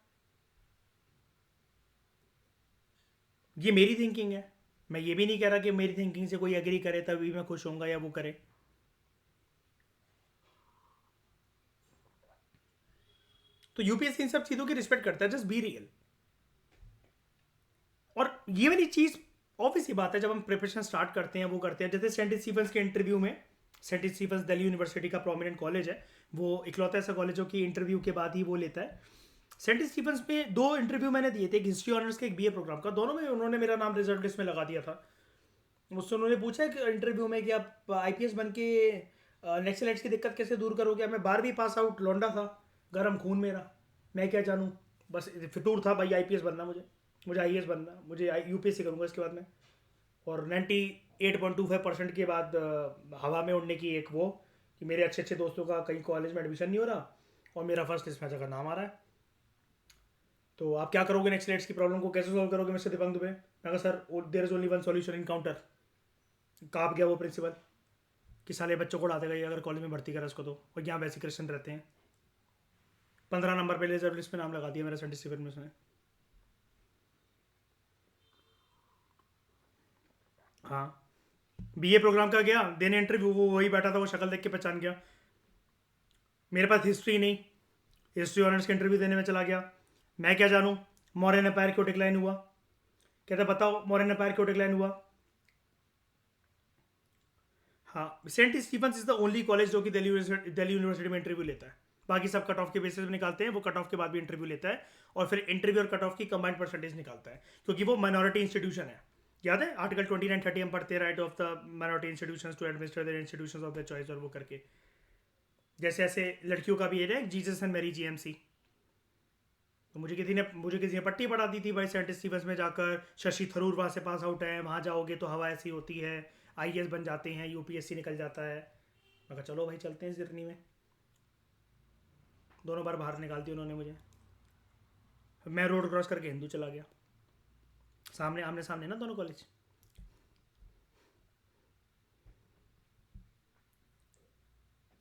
ये मेरी थिंकिंग है। मैं ये भी नहीं कह रहा कि मेरी थिंकिंग से कोई एग्री करे तभी मैं खुश होऊंगा या वो करे। तो यूपीएससी इन सब चीज़ों की रिस्पेक्ट करता है, जस्ट बी रियल। और ये वाली चीज़ ऑब्वियस ही बात है, जब हम प्रिपरेशन स्टार्ट करते हैं वो करते हैं। जैसे सेंट स्टीफेंस के इंटरव्यू में, सेंट स्टीफेंस दिल्ली यूनिवर्सिटी का प्रोमिनेंट कॉलेज है, वो इकलौता ऐसा कॉलेज हो कि इंटरव्यू के बाद ही वो लेता है। सेंट स्टीफेंस में 2 इंटरव्यू मैंने दिए थे, एक हिस्ट्री ऑनर्स के, एक बीए प्रोग्राम का। दोनों में उन्होंने मेरा नाम रिजल्ट लिस्ट में लगा दिया था। मुझसे उन्होंने पूछा कि इंटरव्यू में कि आप आईपीएस बन के नेक्सलाइट्स की दिक्कत कैसे दूर करोगे। मैं 12वीं पास आउट लौंडा था, गर्म खून मेरा, मैं क्या जानूँ, बस फितूर था भाई आईपीएस बनना मुझे, मुझे आईएएस बनना, मुझे यूपीएससी करूँगा इसके बाद में। और 98.25% के बाद हवा में उड़ने की एक वो, कि मेरे अच्छे अच्छे दोस्तों का कहीं कॉलेज में एडमिशन नहीं हो रहा और मेरा फर्स्ट लिस्ट में जगह नाम आ रहा है। तो आप क्या करोगे, नेक्स्ट की प्रॉब्लम को कैसे सॉल्व करोगे मिस्टर दीपंग दुबे। मैं कहा sir there is only one solution, encounter. काँप गया वो प्रिंसिपल कि साले बच्चों को उड़ाते गए, अगर कॉलेज में भर्ती करा इसको तो, और यहाँ वैसे क्रिश्चियन रहते हैं। 15 नंबर पे रिजर्व लिस्ट में नाम लगा दिया मेरा सेंट स्टीफन में उसने। हाँ, बीए प्रोग्राम का गया देने इंटरव्यू, वो वही बैठा था, वो शक्ल देख के पहचान गया। मेरे पास हिस्ट्री नहीं, हिस्ट्री ऑनर्स के इंटरव्यू देने में चला गया। मैं क्या जानूँ मौर्यन एम्पायर क्यों डिक्लाइन हुआ। कहता बताओ मौर्यन एम्पायर क्यों डिक्लाइन हुआ। हाँ, Saint Stephen's is the only college जो कि दिल्ली यूनिवर्सिटी में इंटरव्यू लेता है। बाकी सब कट ऑफ के बेसिस पे निकालते हैं, वो कट ऑफ के बाद भी इंटरव्यू लेता है, और फिर इंटरव्यू और कट ऑफ की कंबाइंड परसेंटेज निकालता है, क्योंकि वो माइनॉरिटी इंस्टीट्यूशन है। याद है आर्टिकल 29-30 हम पढ़ते हैं, right of the minority institution to administer their institutions of their choice, और वो करके। जैसे ऐसे लड़कियों का भी है ना, जीसस एंड मैरी जीएमसी। तो मुझे किसी ने पट्टी पढ़ा दी थी भाई, सेंट स्टीफेंस में जाकर शशि थरूर वहाँ से पास आउट है, वहाँ जाओगे तो हवा ऐसी होती है, आईएएस बन जाते हैं, यूपीएससी निकल जाता है। मैं कहा चलो भाई चलते हैं इस जर्नी में। दोनों बार बाहर निकाल दिया उन्होंने मुझे। मैं रोड क्रॉस करके हिंदू चला गया, सामने आमने सामने ना दोनों college.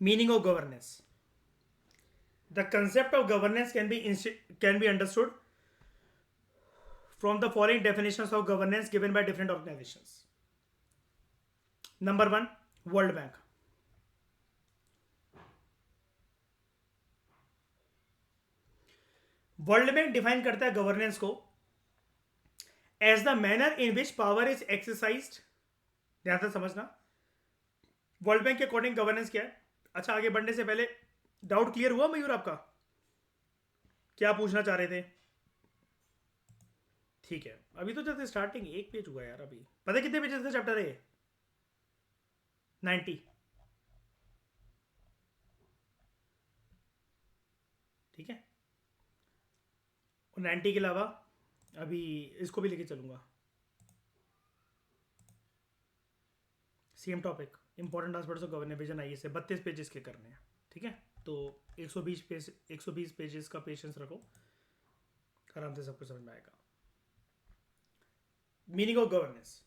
Meaning of governance, the concept of governance can be understood from the following definitions of governance given by different organizations. Number 1, World Bank. World Bank define करता है गवर्नेंस को as the manner in which power is exercised. ध्यान से समझना, World Bank के according governance क्या है। अच्छा, आगे बढ़ने से पहले डाउट क्लियर हुआ मयूर आपका, क्या पूछना चाह रहे थे। ठीक है, अभी तो जैसे स्टार्टिंग एक पेज हुआ यार, अभी पता है कितने पेजेस का चैप्टर है ये, 90। ठीक है, और 90 के अलावा अभी इसको भी लेके चलूंगा, same topic, important aspects of governance vision आइए से 32 पेजेस के करने हैं। ठीक है, तो 120 पेजेस का पेशेंस रखो, आराम से सब कुछ समझ में आएगा. Meaning of governance.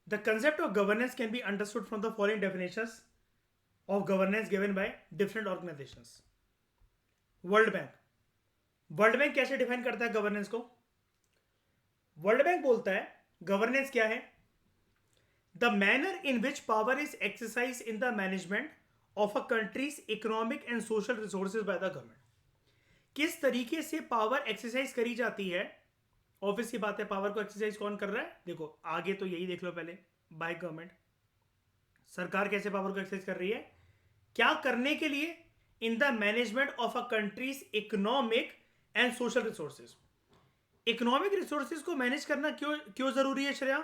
The concept of governance can be understood from the following definitions of governance given by different organisations. World bank कैसे डिफाइन करता है गवर्नेंस को? वर्ल्ड बैंक बोलता है गवर्नेंस क्या है? The manner in which power is exercise in the management of a countries economic and social resources by the government. किस तरीके से पावर एक्सरसाइज करी जाती है? ऑब्वियस सी बात है, पावर को एक्सरसाइज कौन कर रहा है? देखो आगे तो यही देख लो पहले, बाय गवर्नमेंट. सरकार कैसे पावर को एक्सरसाइज कर रही है? क्या करने के लिए? In the management of a countries economic and social resources. Economic resources को मैनेज करना क्यों क्यों जरूरी है Shreya?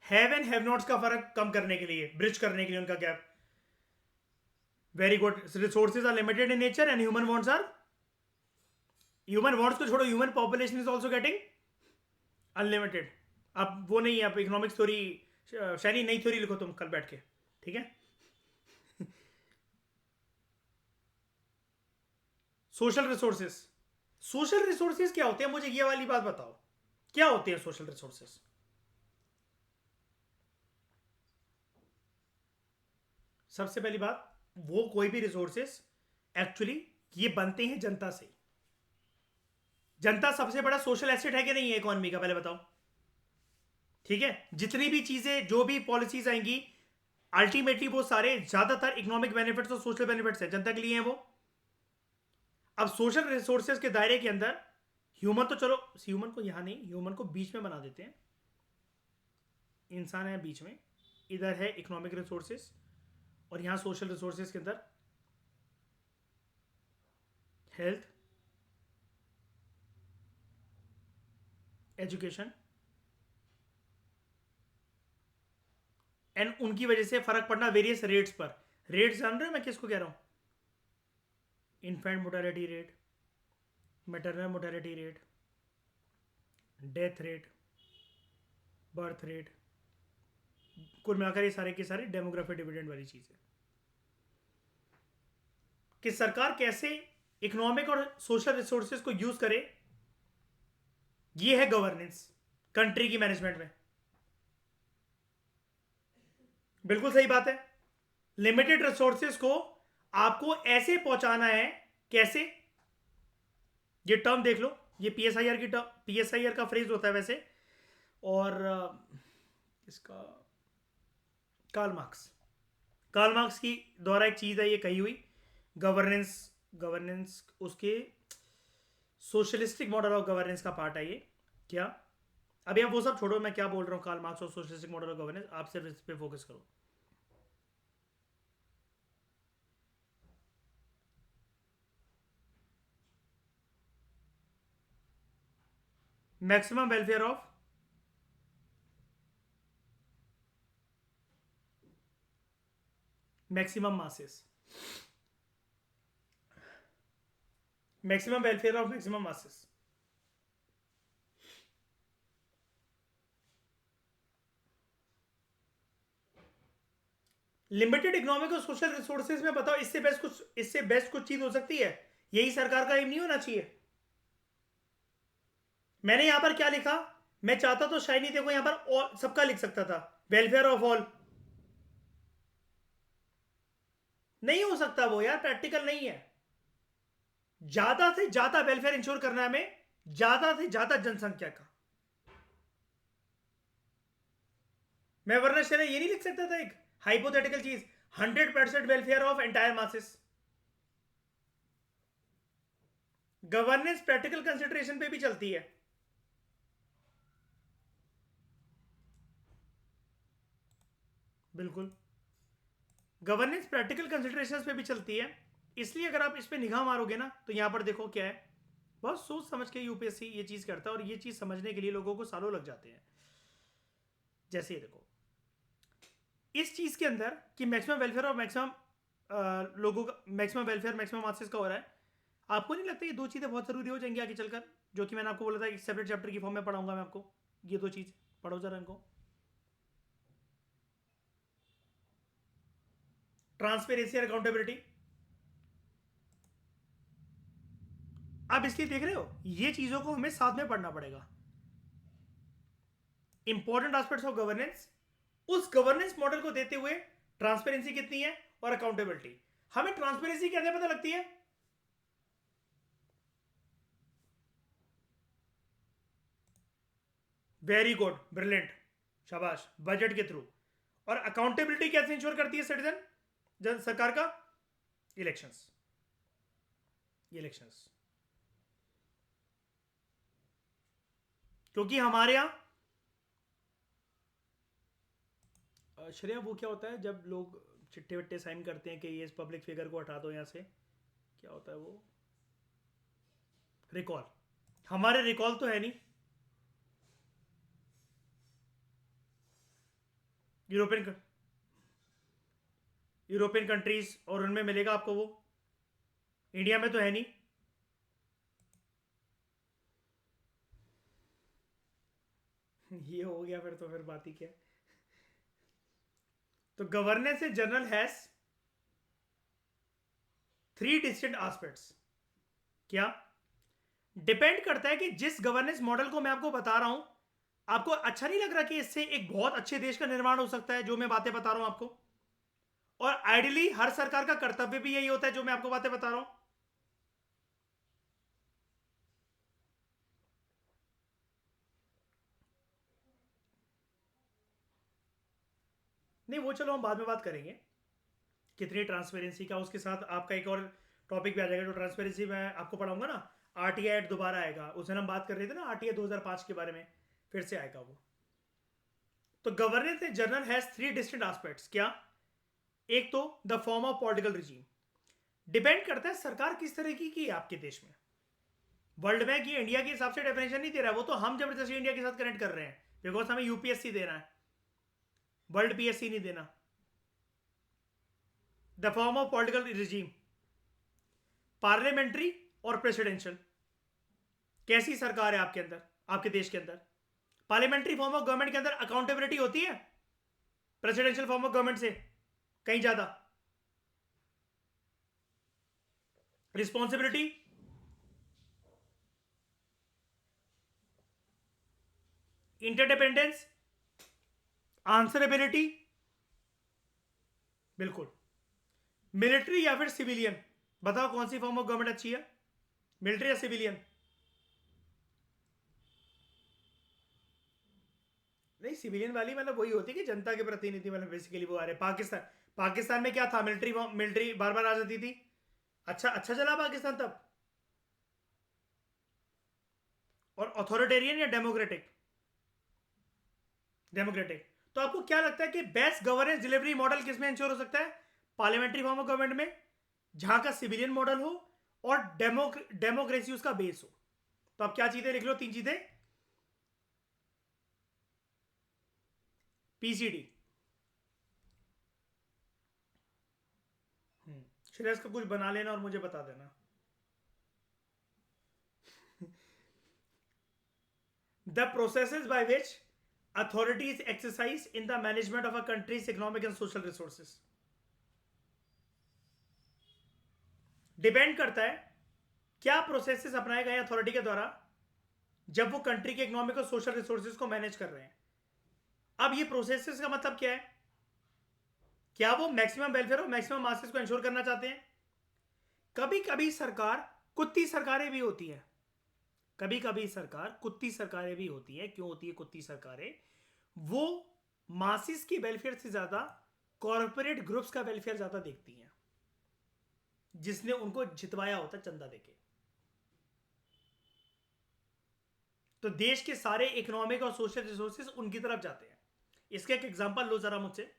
Have and have nots का फर्क कम करने के लिए, ब्रिज करने के लिए उनका gap. Very good. Resources are limited in nature and human wants को छोड़ो, human population is also getting unlimited. अब वो नहीं है, आप इकोनॉमिक्स थ्योरी, शायरी नई थ्योरी लिखो तुम कल बैठ के, ठीक है? सोशल रिसोर्सेज क्या होते हैं? मुझे ये वाली बात बताओ, क्या होते हैं सोशल रिसोर्सेज? सबसे पहली बात, वो कोई भी रिसोर्सेज एक्चुअली ये बनते हैं जनता से. जनता सबसे बड़ा सोशल एसेट है कि नहीं है इकोनॉमी का? पहले बताओ. ठीक है, जितनी भी चीजें, जो भी पॉलिसीज आएंगी, अल्टीमेटली वो सारे ज्यादातर इकोनॉमिक बेनिफिट्स और सोशल बेनिफिट्स है, जनता के लिए हैं वो. अब सोशल रिसोर्सेज के दायरे के अंदर ह्यूमन तो चलो, ह्यूमन को यहां नहीं, ह्यूमन को बीच में बना देते हैं. इंसान है बीच में, इधर है इकोनॉमिक रिसोर्सेज और यहां सोशल रिसोर्सेज के अंदर हेल्थ, एजुकेशन, एंड उनकी वजह से फर्क पड़ना वेरियस रेट्स पर. रेट्स जान रहे हो मैं किसको कह रहा हूं? Infant mortality rate, maternal mortality rate, death rate, birth rate, कुल मिलाकर ये सारे के सारे डेमोग्राफिक डिविडेंड वाली चीज है कि सरकार कैसे इकोनॉमिक और सोशल रिसोर्सेज को यूज करे. ये है गवर्नेंस कंट्री की मैनेजमेंट में. बिल्कुल सही बात है. लिमिटेड रिसोर्सेज को आपको ऐसे पहुंचाना है, कैसे? ये टर्म देख लो, ये पीएसआईआर की टर्म, पीएसआईआर का फ्रेज होता है वैसे, और इसका कार्ल मार्क्स की द्वारा एक चीज है ये कही हुई. गवर्नेंस उसके सोशलिस्टिक मॉडल ऑफ गवर्नेंस का पार्ट है ये. क्या? अभी आप वो सब छोड़ो, मैं क्या बोल रहा हूँ, कार्ल मार्क्स और सोशलिस्टिक मॉडल ऑफ गवर्नेंस, आप सिर्फ इस पे फोकस करो. Maximum welfare of maximum masses, maximum welfare of maximum masses. Limited economic और सोशल रिसोर्सेज में बताओ, इससे बेस्ट कुछ चीज हो सकती है? यही सरकार का एम नहीं होना चाहिए? मैंने यहां पर क्या लिखा? मैं चाहता तो शायद नहीं, देखो यहां पर सबका लिख सकता था, वेलफेयर ऑफ ऑल. नहीं हो सकता वो यार, प्रैक्टिकल नहीं है. ज्यादा से ज्यादा वेलफेयर इंश्योर करना है हमें, ज्यादा से ज्यादा जनसंख्या का. मैं वरना शरीर ये नहीं लिख सकता था एक हाइपोथेटिकल चीज, 100% welfare of entire masses. Governance practical consideration पे भी चलती है. बिल्कुल, गवर्नेंस प्रैक्टिकल कंसिडरेशंस पे भी चलती है. इसलिए अगर आप इस पे निगाह मारोगे ना, तो यहां पर देखो क्या है, बहुत सोच समझ के यूपीएससी ये चीज करता है, और ये चीज समझने के लिए लोगों को सालों लग जाते हैं. जैसे ये देखो, इस चीज के अंदर कि मैक्सिमम वेलफेयर और मैक्सिमम लोगों का, मैक्सिमम वेलफेयर मैक्सिमम मासेस का हो रहा है. आपको नहीं लगता ये दो चीजें बहुत जरूरी हो जाएंगी आगे चलकर, जो कि मैंने आपको बोला था एक सेपरेट चैप्टर की फॉर्म में पढ़ाऊंगा मैं आपको, ये दो चीज. पढ़ो जरा इनको। ट्रांसपेरेंसी और अकाउंटेबिलिटी। आप इसलिए देख रहे हो, ये चीजों को हमें साथ में पढ़ना पड़ेगा। इंपॉर्टेंट एस्पेक्ट्स ऑफ गवर्नेंस, उस गवर्नेंस मॉडल को देते हुए ट्रांसपेरेंसी कितनी है और अकाउंटेबिलिटी। हमें ट्रांसपेरेंसी कैसे पता लगती है? वेरी गुड, ब्रिलियंट, शाबाश, बजट के थ्रू। और अकाउंटेबिलिटी कैसे इंश्योर करती है सिटीजन, जन सरकार का? इलेक्शंस। इलेक्शंस, क्योंकि हमारे यहां श्रेया वो क्या होता है जब लोग चिट्टे विट्टे साइन करते हैं कि ये इस पब्लिक फिगर को हटा दो यहां से, क्या होता है वो? रिकॉल। हमारे रिकॉल तो है नहीं। यूरोपियन यूरोपियन कंट्रीज और उनमें मिलेगा आपको वो, इंडिया में तो है नहीं। ये हो गया फिर तो, फिर बात ही क्या है। तो governance in general has 3 distinct aspects. क्या? डिपेंड करता है कि जिस गवर्नेंस मॉडल को मैं आपको बता रहा हूं, आपको अच्छा नहीं लग रहा कि इससे एक बहुत अच्छे देश का निर्माण हो सकता है, जो मैं बातें बता रहा हूं आपको। और आइडियली हर सरकार का कर्तव्य भी यही होता है जो मैं आपको बातें बता रहा हूं। नहीं वो चलो हम बाद में बात करेंगे, कितनी ट्रांसपेरेंसी का, उसके साथ आपका एक और टॉपिक भी आ जाएगा जो ट्रांसपेरेंसी में आपको पढ़ाऊंगा ना। आरटीआई एक्ट दोबारा आएगा, उस दिन हम बात कर रहे थे ना आरटीआई 2005 के बारे में, फिर से आएगा वो। तो governance in general has 3 distinct aspects. क्या? एक तो the form of political regime. Depend करता है सरकार किस तरह की है आपके देश में। वर्ल्ड बैंक ये इंडिया के हिसाब से डेफिनेशन नहीं दे रहा है, वो तो हम जबरदस्ती इंडिया के साथ कनेक्ट कर रहे हैं, बिकॉज हमें यूपीएससी देना है, वर्ल्ड पीएससी नहीं देना। The form of political regime, parliamentary और प्रेसिडेंशियल। कैसी सरकार है आपके अंदर, आपके देश के अंदर? पार्लियामेंट्री फॉर्म ऑफ गवर्नमेंट के अंदर अकाउंटेबिलिटी होती है प्रेसिडेंशियल फॉर्म ऑफ गवर्नमेंट से कहीं ज्यादा। रिस्पॉन्सिबिलिटी, इंटरडिपेंडेंस, आंसरेबिलिटी, बिल्कुल। मिलिट्री या फिर सिविलियन, बताओ कौन सी फॉर्म ऑफ गवर्नमेंट अच्छी है, मिलिट्री या सिविलियन? नहीं, सिविलियन वाली मतलब वही होती है कि जनता के प्रतिनिधि, मतलब बेसिकली वो आ रहे। पाकिस्तान, पाकिस्तान में क्या था? मिलिट्री, मिलिट्री बार बार आ जाती थी। अच्छा अच्छा चला पाकिस्तान तब। और अथॉरिटेरियन या डेमोक्रेटिक? डेमोक्रेटिक। तो आपको क्या लगता है कि बेस्ट गवर्नेंस डिलीवरी मॉडल किसमें इंश्योर हो सकता है? पार्लियामेंट्री फॉर्म ऑफ गवर्नमेंट में, जहां का सिविलियन मॉडल हो और डेमोक्रेसी उसका बेस हो। तो आप क्या चीजें लिख लो, 3 चीजें। पीसीडी। श्रेयस का कुछ बना लेना और मुझे बता देना। The processes by which authorities exercise in the management of a country's economic and social resources। Depend करता है क्या प्रोसेसेस अपनाए गए अथॉरिटी के द्वारा जब वो कंट्री के इकोनॉमिक और सोशल रिसोर्सेज को मैनेज कर रहे हैं। अब ये प्रोसेसेस का मतलब क्या है? क्या वो मैक्सिमम वेलफेयर और मैक्सिमम मासेस को इंश्योर करना चाहते हैं? कभी कभी सरकार कुत्ती सरकारें भी होती हैं, कभी कभी सरकार कुत्ती सरकारें भी होती हैं। क्यों होती है कुत्ती सरकारें? वो मासिस की वेलफेयर से ज्यादा कॉरपोरेट ग्रुप्स का वेलफेयर ज्यादा देखती हैं, जिसने उनको जितवाया होता चंदा देके। तो देश के सारे इकोनॉमिक और सोशल रिसोर्सेज उनकी तरफ जाते हैं। इसका एक एग्जांपल लो जरा मुझसे।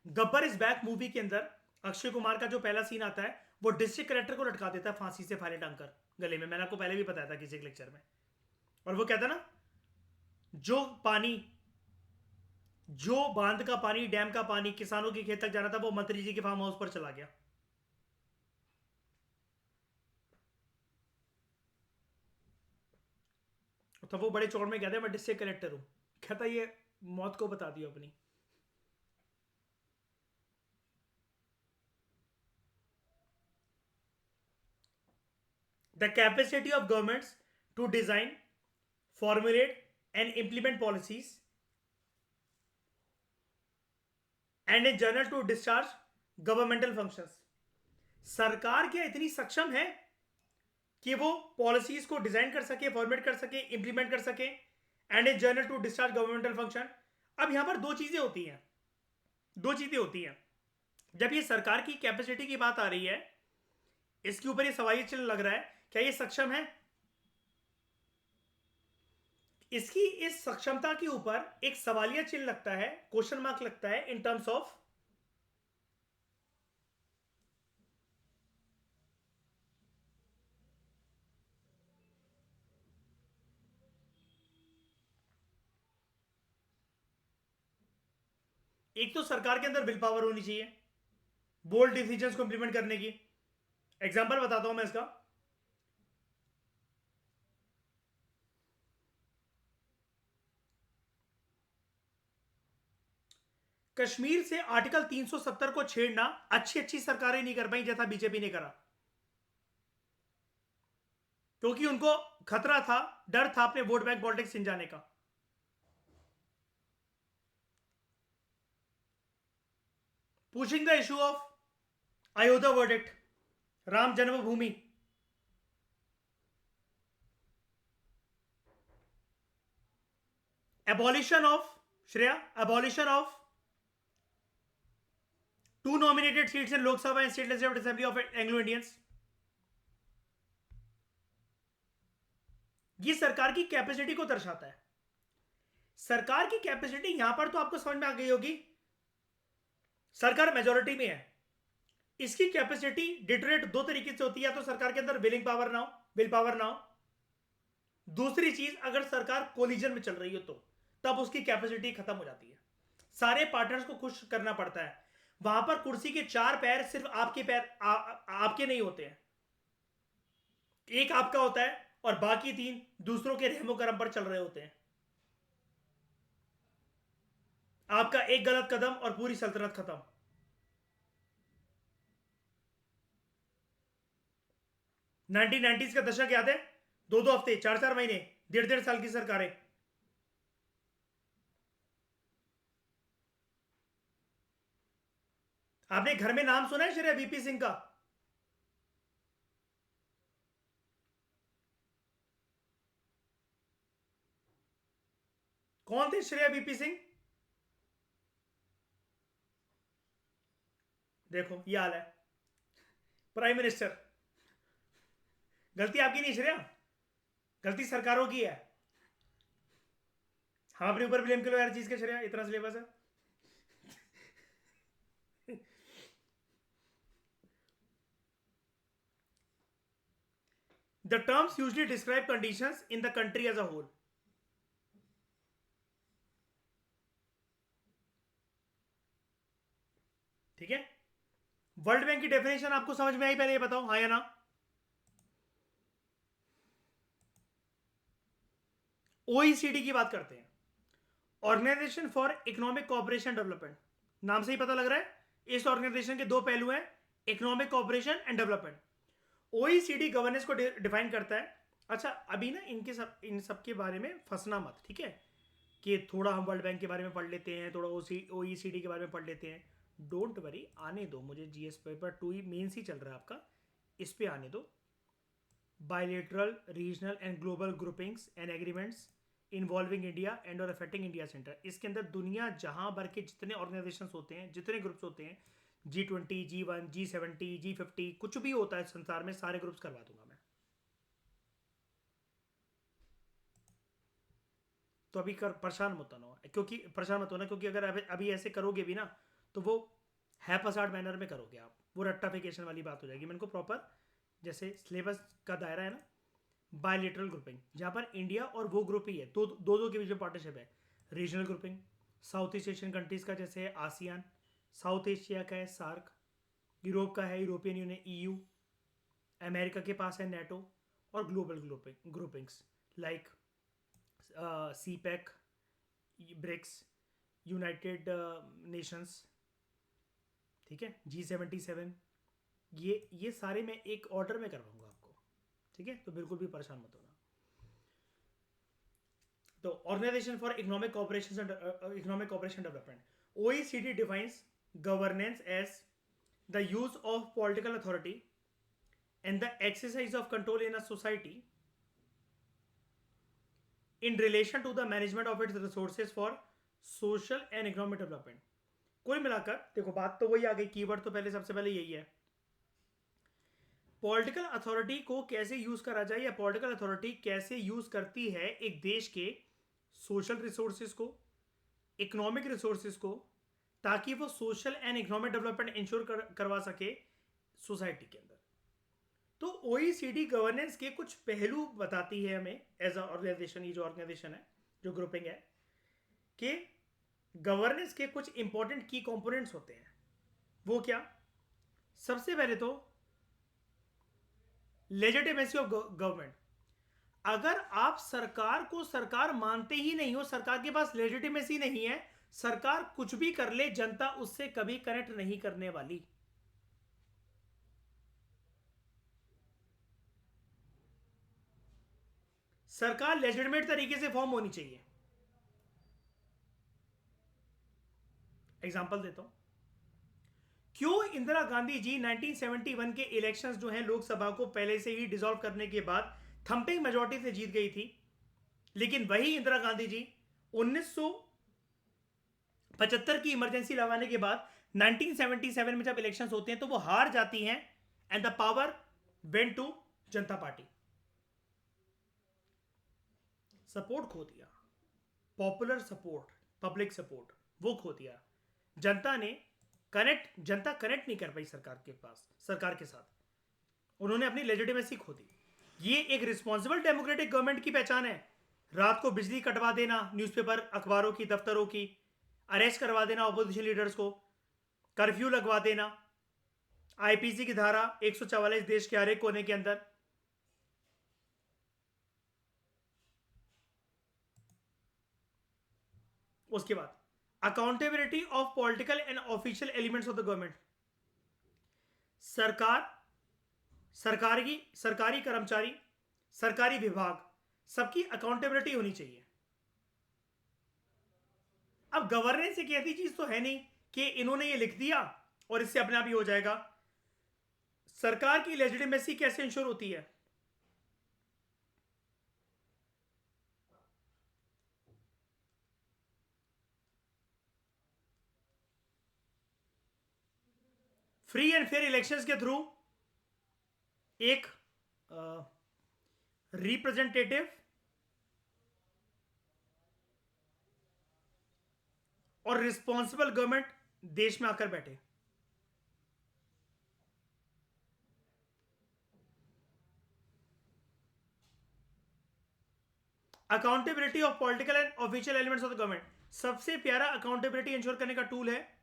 गब्बर इज बैक मूवी के अंदर अक्षय कुमार का जो पहला सीन आता है, वो डिस्ट्रिक्ट कलेक्टर को लटका देता है फांसी से फायले टांगकर गले में। मैंने आपको पहले भी बताया था किसी एक लेक्चर में। और वो कहता ना, जो पानी, जो बांध का पानी, डैम का पानी किसानों के खेत तक जाना था, वो मंत्री जी के फार्म हाउस पर चला गया। तो वो बड़े चौड़ में कहते हैं मैं डिस्ट्रिक्ट कलेक्टर हूं, कहता ये मौत को बता दियो अपनी। The capacity of governments to design, formulate and implement policies and in general to discharge governmental functions। सरकार क्या इतनी सक्षम है कि वो पॉलिसीज को डिजाइन कर सके, फॉर्मेट कर सके, इंप्लीमेंट कर सके and in general to discharge governmental function. अब यहां पर दो चीजें होती हैं, दो चीजें होती हैं। जब ये सरकार की कैपेसिटी की बात आ रही है, इसके ऊपर ये सवालिया चिन्ह लग रहा है, क्या ये सक्षम है? इसकी इस सक्षमता के ऊपर एक सवालिया चिन्ह लगता है, क्वेश्चन मार्क लगता है इन टर्म्स ऑफ एक तो सरकार के अंदर विल पावर होनी चाहिए बोल्ड डिसीजंस को इंप्लीमेंट करने की। एग्जांपल बताता हूं मैं इसका। कश्मीर से आर्टिकल 370 को छेड़ना अच्छी अच्छी सरकारें नहीं कर पाई, जैसा बीजेपी ने करा, क्योंकि उनको खतरा था, डर था अपने वोट बैंक पॉलिटिक्स इन जाने का। Pushing the issue of Ayodhya verdict, Ram Janmabhoomi, abolition of Shreya, abolition of two nominated seats in Lok Sabha and State Legislative Assembly of Anglo Indians। ये सरकार की कैपेसिटी को दर्शाता है। सरकार की कैपेसिटी यहां पर तो आपको समझ में आ गई होगी, सरकार मेजोरिटी में है, इसकी कैपेसिटी डिटरेट दो तरीके से होती है, या तो सरकार के अंदर विलिंग पावर ना हो, विल पावर ना हो, दूसरी चीज अगर सरकार कोलिजन में चल रही हो तो तब उसकी कैपेसिटी खत्म हो जाती है। सारे पार्टनर्स को खुश करना पड़ता है। वहां पर कुर्सी के चार पैर सिर्फ आपके पैर आपके नहीं होते हैं, एक आपका होता है और बाकी तीन दूसरों के रहमो करम पर चल रहे होते हैं। आपका एक गलत कदम और पूरी सल्तनत खत्म। 1990s का दशक याद है? दो दो हफ्ते, चार चार महीने, डेढ़ डेढ़ साल की सरकारें। आपने घर में नाम सुना है श्रेया वीपी सिंह का? कौन थे श्रेया वीपी सिंह? देखो ये हाल है, प्राइम मिनिस्टर। गलती आपकी नहीं श्रेया, गलती सरकारों की है। हम अपने ऊपर ब्लेम करो हर चीज के श्रेया, इतना सिलेबस है। The terms usually describe conditions in the country as a whole। ठीक है, वर्ल्ड बैंक की डेफिनेशन आपको समझ में आई? पहले ये बताओ हाँ या ना। ओईसीडी की बात करते हैं, organisation for economic cooperation development. नाम से ही पता लग रहा है इस ऑर्गेनाइजेशन के दो पहलू हैं, economic cooperation and development. OECD governance को डिफाइन करता है। अच्छा अभी ना इन सब के बारे में फंसना मत, ठीक है, कि थोड़ा हम वर्ल्ड बैंक के बारे में पढ़ लेते हैं, थोड़ा ओईसीडी के बारे में पढ़ लेते हैं। डोंट वरी, आने दो मुझे, जीएस पेपर 2 ही मेंस ही चल रहा है आपका, इस पे आने दो। Bilateral, regional and global groupings and agreements involving India and और अफेक्टिंग इंडिया सेंटर। इसके अंदर दुनिया जहां भर के जितने ऑर्गेनाइजेशन होते हैं, जितने ग्रुप्स होते हैं, G20, G1, G70, G50, कुछ भी होता है संसार में, सारे ग्रुप्स करवा दूंगा मैं। तो अभी कर परेशान मत होना, क्योंकि परेशान मत होना, क्योंकि अगर अभी ऐसे करोगे भी ना तो वो हैपसार्ड मैनर में करोगे आप, वो रट्टाफिकेशन वाली बात हो जाएगी। मैंने को प्रॉपर जैसे सिलेबस का दायरा है ना, बायलेटरल ग्रुपिंग, जहाँ पर इंडिया और वो ग्रुप ही है, दो के बीच में पार्टनरशिप है। Regional grouping, south east Asian countries का जैसे आसियान, साउथ एशिया का है सार्क, यूरोप का है यूरोपियन यूनियन EU, अमेरिका के पास है नेटो, और global groupings like CPEC, BRICS, United Nations, ठीक है, G77, ये सारे मैं एक ऑर्डर में करवाऊंगा आपको, ठीक है, तो बिल्कुल भी परेशान मत होना। तो organisation for economic cooperation development, OECD defines governance as the use of political authority and the exercise of control in a society in relation to the management of its resources for social and economic development। कुल मिलाकर देखो बात तो वही आ गई, keyword तो पहले सबसे पहले यही है, पॉलिटिकल अथॉरिटी को कैसे यूज करा जाए या पॉलिटिकल अथॉरिटी कैसे यूज करती है एक देश के सोशल रिसोर्सेज को, इकोनॉमिक रिसोर्सेज को, ताकि वो social and economic development ensure करवा सके सोसाइटी के अंदर। तो OECD गवर्नेंस के कुछ पहलू बताती है हमें एज अ ऑर्गेनाइजेशन, ये जो ऑर्गेनाइजेशन है, जो ग्रुपिंग है, कि गवर्नेंस के कुछ इंपॉर्टेंट की कंपोनेंट्स होते हैं। वो क्या? सबसे पहले तो लेजिटिमेसी ऑफ गवर्नमेंट। अगर आप सरकार को सरकार मानते ही नहीं हो, सरकार के पास लेजिटिमेसी नहीं है, सरकार कुछ भी कर ले, जनता उससे कभी कनेक्ट नहीं करने वाली। सरकार लेजिटिमेट तरीके से फॉर्म होनी चाहिए। एग्जांपल देता हूं, क्यों इंदिरा गांधी जी 1971 के इलेक्शंस जो हैं लोकसभा को पहले से ही डिसॉल्व करने के बाद थंपिंग मेजॉरिटी से जीत गई थी, लेकिन वही इंदिरा गांधी जी 1975 की इमरजेंसी लगाने के बाद 1977 में जब इलेक्शंस होते हैं तो वो हार जाती हैं and the power went to Janata Party. Support खो दिया, पॉपुलर सपोर्ट, पब्लिक सपोर्ट वो खो दिया। जनता कनेक्ट नहीं कर पाई सरकार के साथ, उन्होंने अपनी लेजिटिमेसी खो दी। ये एक रिस्पॉन्सिबल डेमोक्रेटिक गवर्नमेंट की पहचान है। रात को बिजली कटवा देना, न्यूज़पेपर अखबारों की, दफ्तरों की, अरेस्ट करवा देना ऑपोजिशन लीडर्स को, कर्फ्यू लगवा देना, IPC की धारा 144 देश के हर एक कोने के अंदर। उसके बाद accountability of political and official elements of the government. सरकारी कर्मचारी, सरकारी विभाग, सबकी अकाउंटेबिलिटी होनी चाहिए। अब गवर्नेंस एक ऐसी चीज तो है नहीं कि इन्होंने ये लिख दिया और इससे अपने आप ही हो जाएगा। सरकार की लेजिटिमेसी कैसे इंश्योर होती है? फ्री एंड फेयर इलेक्शंस के थ्रू एक रिप्रेजेंटेटिव और रिस्पॉन्सिबल गवर्नमेंट देश में आकर बैठे। Accountability of political and official elements of the government, सबसे प्यारा अकाउंटेबिलिटी इंश्योर करने का टूल है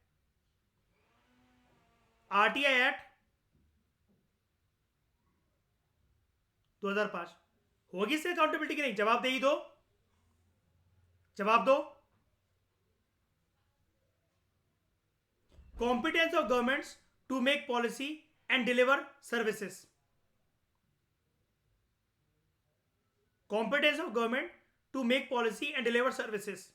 RTI एक्ट 2005। होगी इससे अकाउंटेबिलिटी की नहीं? जवाब दे ही दो, जवाब दो। Competence of governments to make policy and deliver services. competence of government to make policy and deliver services।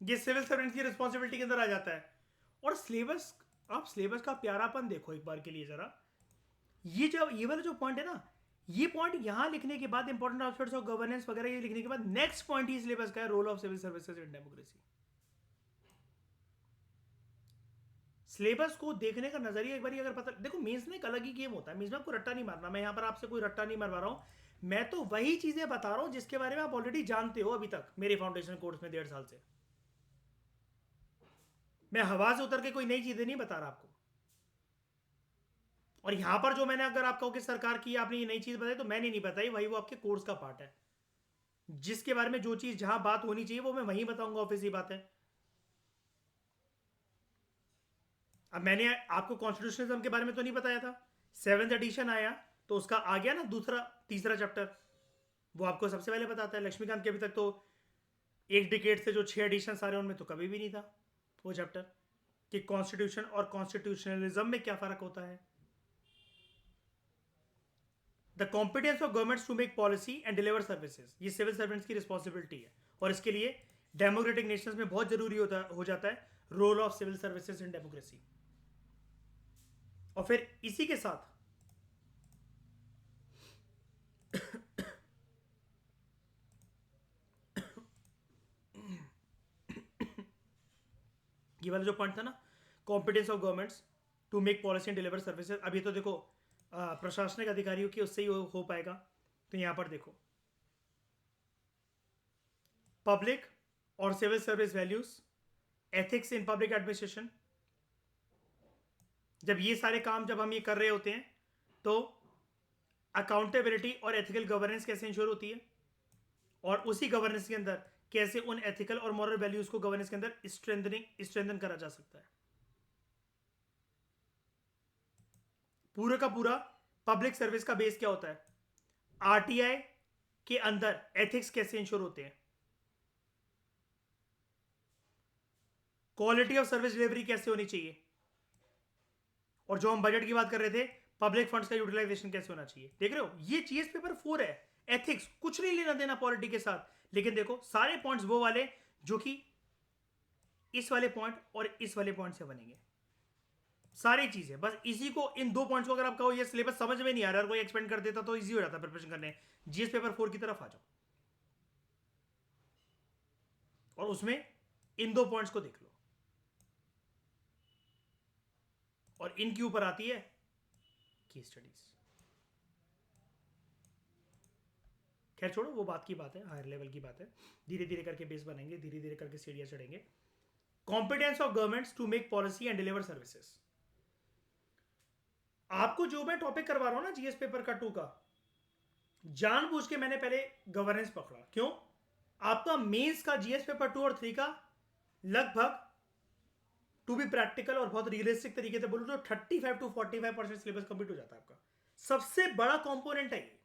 ये सिविल सर्वेंट की रिस्पॉन्सिबिलिटी के अंदर आ जाता है। और सिलेबस, आप सिलेबस का प्यारापन देखो एक बार के लिए जरा। ये वाला जो पॉइंट है ना, ये पॉइंट यहां लिखने के बाद इंपॉर्टेंट एस्पेक्ट्स ऑफ गवर्नेंस वगैरह ये लिखने के बाद नेक्स्ट पॉइंट ही सिलेबस का है, role of civil services in democracy. Syllabus को देखने का नजरिया एक बार अगर पता, देखो मेंस में एक अलग ही गेम होता है। मेंस में आपको रट्टा नहीं मारना, मैं यहां पर आपसे कोई रट्टा नहीं मरवा रहा हूं, मैं तो वही चीजें बता रहा हूं जिसके बारे में आप ऑलरेडी जानते हो अभी तक मेरे फाउंडेशन कोर्स में 1.5 साल से। मैं हवा से उतर के कोई नई चीजें नहीं बता रहा आपको। और यहां पर जो मैंने, अगर आप कहो कि सरकार की आपने ये नई चीज बताई, तो मैंने नहीं बताई, वही वो आपके कोर्स का पार्ट है। जिसके बारे में जो चीज जहां बात होनी चाहिए वो मैं वहीं बताऊंगा, ऑफिस ही बात है। अब मैंने आपको कॉन्स्टिट्यूशनलिज्म के बारे में तो नहीं बताया था, सेवेंथ एडिशन आया तो उसका आ गया ना दूसरा तीसरा चैप्टर, वो आपको सबसे पहले बताता है। लक्ष्मीकांत के अभी तक तो एक डिकेड से जो 6 एडिशन आ रहे हैं उनमें तो कभी भी नहीं था वो चैप्टर कि कॉन्स्टिट्यूशन और कॉन्स्टिट्यूशनलिज्म में क्या फर्क होता है। The competence of governments to make policy and deliver services, ये सिविल सर्वेंट्स की रिस्पॉन्सिबिलिटी है, और इसके लिए डेमोक्रेटिक नेशंस में बहुत जरूरी हो जाता है role of civil services in democracy. और फिर इसी के साथ ये वाला जो पॉइंट था ना, competence of governments to make policy and deliver services, अब ये तो देखो प्रशासनिक अधिकारियों की उससे ही हो पाएगा। तो यहां पर देखो पब्लिक और civil service values, ethics in public administration, जब ये सारे काम जब हम ये कर रहे होते हैं तो अकाउंटेबिलिटी और एथिकल गवर्नेंस कैसे इंश्योर होती है, और उसी गवर्नेंस के अंदर कैसे उन एथिकल और मॉरल वैल्यूज को गवर्नेंस के अंदर स्ट्रेंथन करा जा सकता है। पूरा का पूरा पब्लिक सर्विस का बेस क्या होता है, आरटीआई के अंदर एथिक्स कैसे इंश्योर होते हैं, क्वालिटी ऑफ सर्विस डिलीवरी कैसे होनी चाहिए, और जो हम बजट की बात कर रहे थे पब्लिक फंड्स का यूटिलाइजेशन कैसे होना चाहिए। देख रहे हो ये चीज पेपर 4 है, एथिक्स कुछ नहीं लेना देना पॉलिटी के साथ, लेकिन देखो सारे पॉइंट्स वो वाले जो कि इस वाले पॉइंट और इस वाले पॉइंट से बनेंगे, सारी चीजें बस इसी को, इन दो पॉइंट्स को अगर आप कहो ये सिलेबस समझ में नहीं आ रहा है, कोई एक्सपेंड कर देता तो इजी हो जाता प्रिपरेशन करने। जीएस पेपर 4 की तरफ आ जाओ और उसमें इन दो पॉइंट्स को देख लो, और इनके ऊपर आती है की स्टडीज। खैर छोड़ो वो बात की बात है, हायर लेवल की बात है, धीरे धीरे करके बेस बनेंगे, धीरे धीरे करके सीढ़ियां चढ़ेंगे। Competence of governments to make policy and deliver services, आपको जो मैं टॉपिक करवा रहा हूं ना जीएस पेपर का 2 का, जानबूझ के मैंने पहले गवर्नेंस पकड़ा, क्यों? आपका मेंस का जीएस पेपर 2 और 3 का लगभग टू बी प्रैक्टिकल और बहुत रियलिस्टिक तरीके से बोलूं तो 35 to 45% सिलेबस कंप्लीट हो जाता है आपका, सबसे बड़ा कंपोनेंट है ये।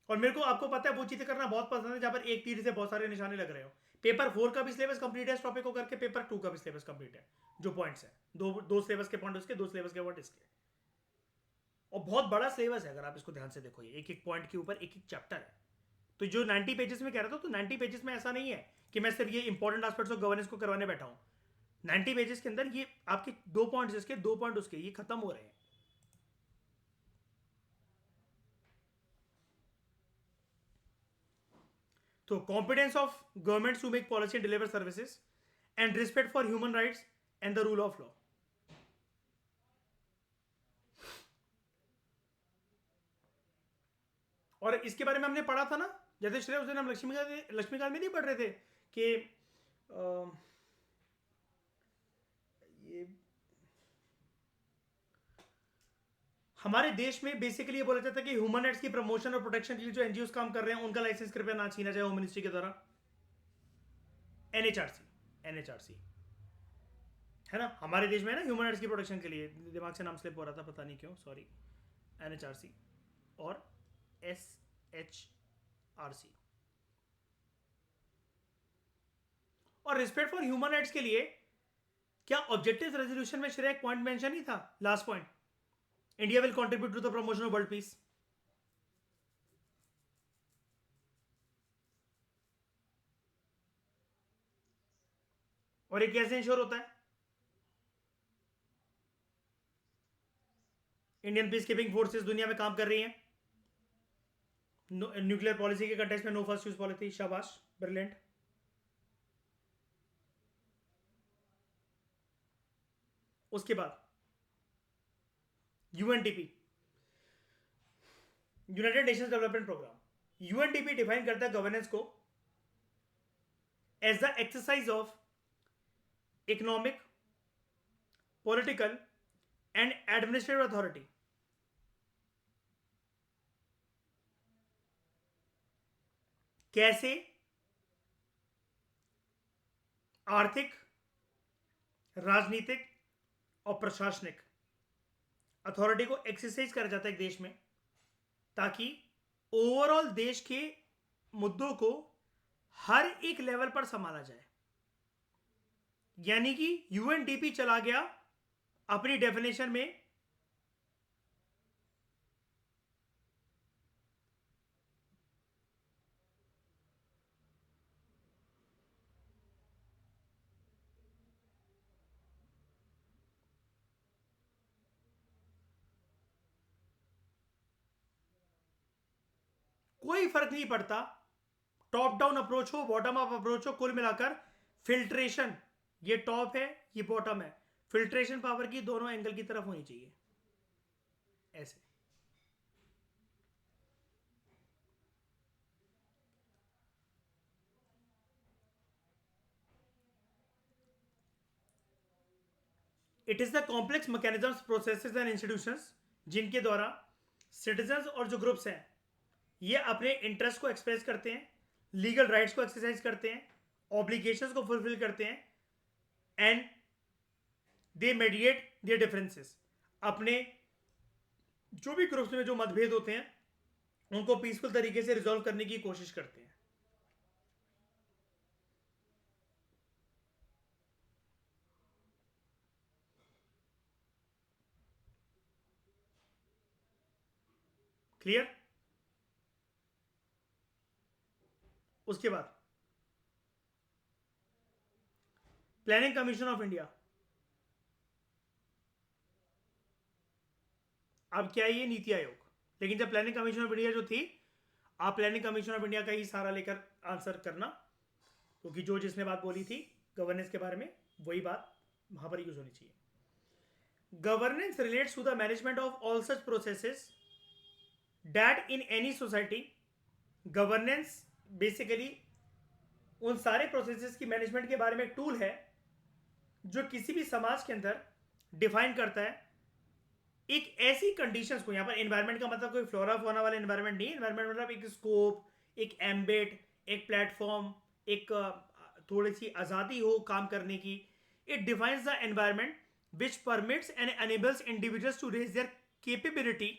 और मेरे को आपको पता है वो चीजें करना बहुत पसंद है जहां पर एक तीर से बहुत सारे निशाने लग रहे हो। पेपर 4 का भी सिलेबस कंप्लीट है इस टॉपिक को करके, पेपर 2 का भी सिलेबस कंप्लीट है, जो पॉइंट्स है दो सिलेबस के पॉइंट उसके, दो सिलेबस के पॉइंट इसके, और बहुत बड़ा सिलेबस है अगर आप इसको ध्यान से देखो, ये एक एक पॉइंट के ऊपर एक एक चैप्टर है। तो जो 90 पेजेस में कह रहा था, तो 90 पेजेस में ऐसा नहीं है कि मैं सिर्फ ये इंपॉर्टेंट एस्पेक्ट्स ऑफ गवर्नेंस को करवाने बैठा हूं। 90 पेजेस के अंदर ये आपके 2 पॉइंट्स इसके, 2 पॉइंट उसके, ये खत्म हो रहे हैं। तो competence of governments to make policy and deliver services and respect for human rights and the rule of law. और इसके बारे में हमने पढ़ा था ना, जैसे श्रेय उस दिन हम लक्ष्मीकांत में नहीं पढ़ रहे थे कि ये हमारे देश में बेसिकली ये बोला जाता है कि ह्यूमन राइट्स की प्रमोशन और प्रोटेक्शन के लिए जो एनजीओ काम कर रहे हैं उनका लाइसेंस कृपया ना छीना जाए होम मिनिस्ट्री के द्वारा। एनएचआरसी, एनएचआरसी है ना हमारे देश में, है ना, ह्यूमन राइट्स की प्रोटेक्शन के लिए, दिमाग से नाम स्लिप हो रहा था पता नहीं क्यों, सॉरी। एनएचआरसी और एसएचआरसी। और रिस्पेक्ट फॉर ह्यूमन राइट्स के लिए क्या ऑब्जेक्टिव रेजोल्यूशन में श्रेय एक पॉइंट मेंशन ही था, last point, India will contribute to the promotion of world peace. और ये कैसे इंश्योर होता है? इंडियन पीस कीपिंग फोर्सेस दुनिया में काम कर रही हैं, न्यूक्लियर पॉलिसी के कंटेक्स्ट में नो फर्स्ट यूज पॉलिसी, शाबाश, ब्रिलियंट। उसके बाद UNDP, United Nations development programme, UNDP define करता है गवर्नेंस को as the exercise of economic, political and administrative authority कैसे आर्थिक, राजनीतिक और प्रशासनिक अथॉरिटी को एक्सरसाइज करा जाता है एक देश में, ताकि ओवरऑल देश के मुद्दों को हर एक लेवल पर संभाला जाए। यानी कि यूएनडीपी चला गया अपनी डेफिनेशन में कोई फर्क नहीं पड़ता, टॉप डाउन अप्रोच हो बॉटम अप अप्रोच हो, कुल मिलाकर फिल्ट्रेशन, ये टॉप है ये बॉटम है, फिल्ट्रेशन पावर की दोनों एंगल की तरफ होनी चाहिए ऐसे। It is the complex mechanisms, processes and institutions जिनके द्वारा सिटीजन्स और जो ग्रुप्स हैं ये अपने इंटरेस्ट को एक्सप्रेस करते हैं, लीगल राइट्स को एक्सरसाइज करते हैं, ऑब्लिगेशंस को फुलफिल करते हैं, and they mediate there differences. अपने जो भी ग्रुप्स में जो मतभेद होते हैं उनको पीसफुल तरीके से रिजॉल्व करने की कोशिश करते हैं। क्लियर? उसके बाद प्लानिंग कमीशन ऑफ इंडिया। अब क्या है ये नीति आयोग, लेकिन जब प्लानिंग कमीशन ऑफ इंडिया जो थी, आप प्लानिंग कमीशन ऑफ इंडिया का ही सहारा लेकर आंसर करना, क्योंकि जो जिसने बात बोली थी गवर्नेंस के बारे में वही बात वहां पर यूज होनी चाहिए। Governance relates to the management of all such processes that in any society. Governance basically उन सारे प्रोसेसेस की मैनेजमेंट के बारे में एक टूल है जो किसी भी समाज के अंदर डिफाइन करता है एक ऐसी कंडीशंस को। यहां पर एनवायरनमेंट का मतलब कोई फ्लोरा फोना वाला एनवायरनमेंट नहीं, एनवायरनमेंट मतलब एक स्कोप, एक एम्बेट, एक प्लेटफॉर्म, एक थोड़ी सी आज़ादी हो काम करने की। It defines the environment which permits and enables individuals to raise their capability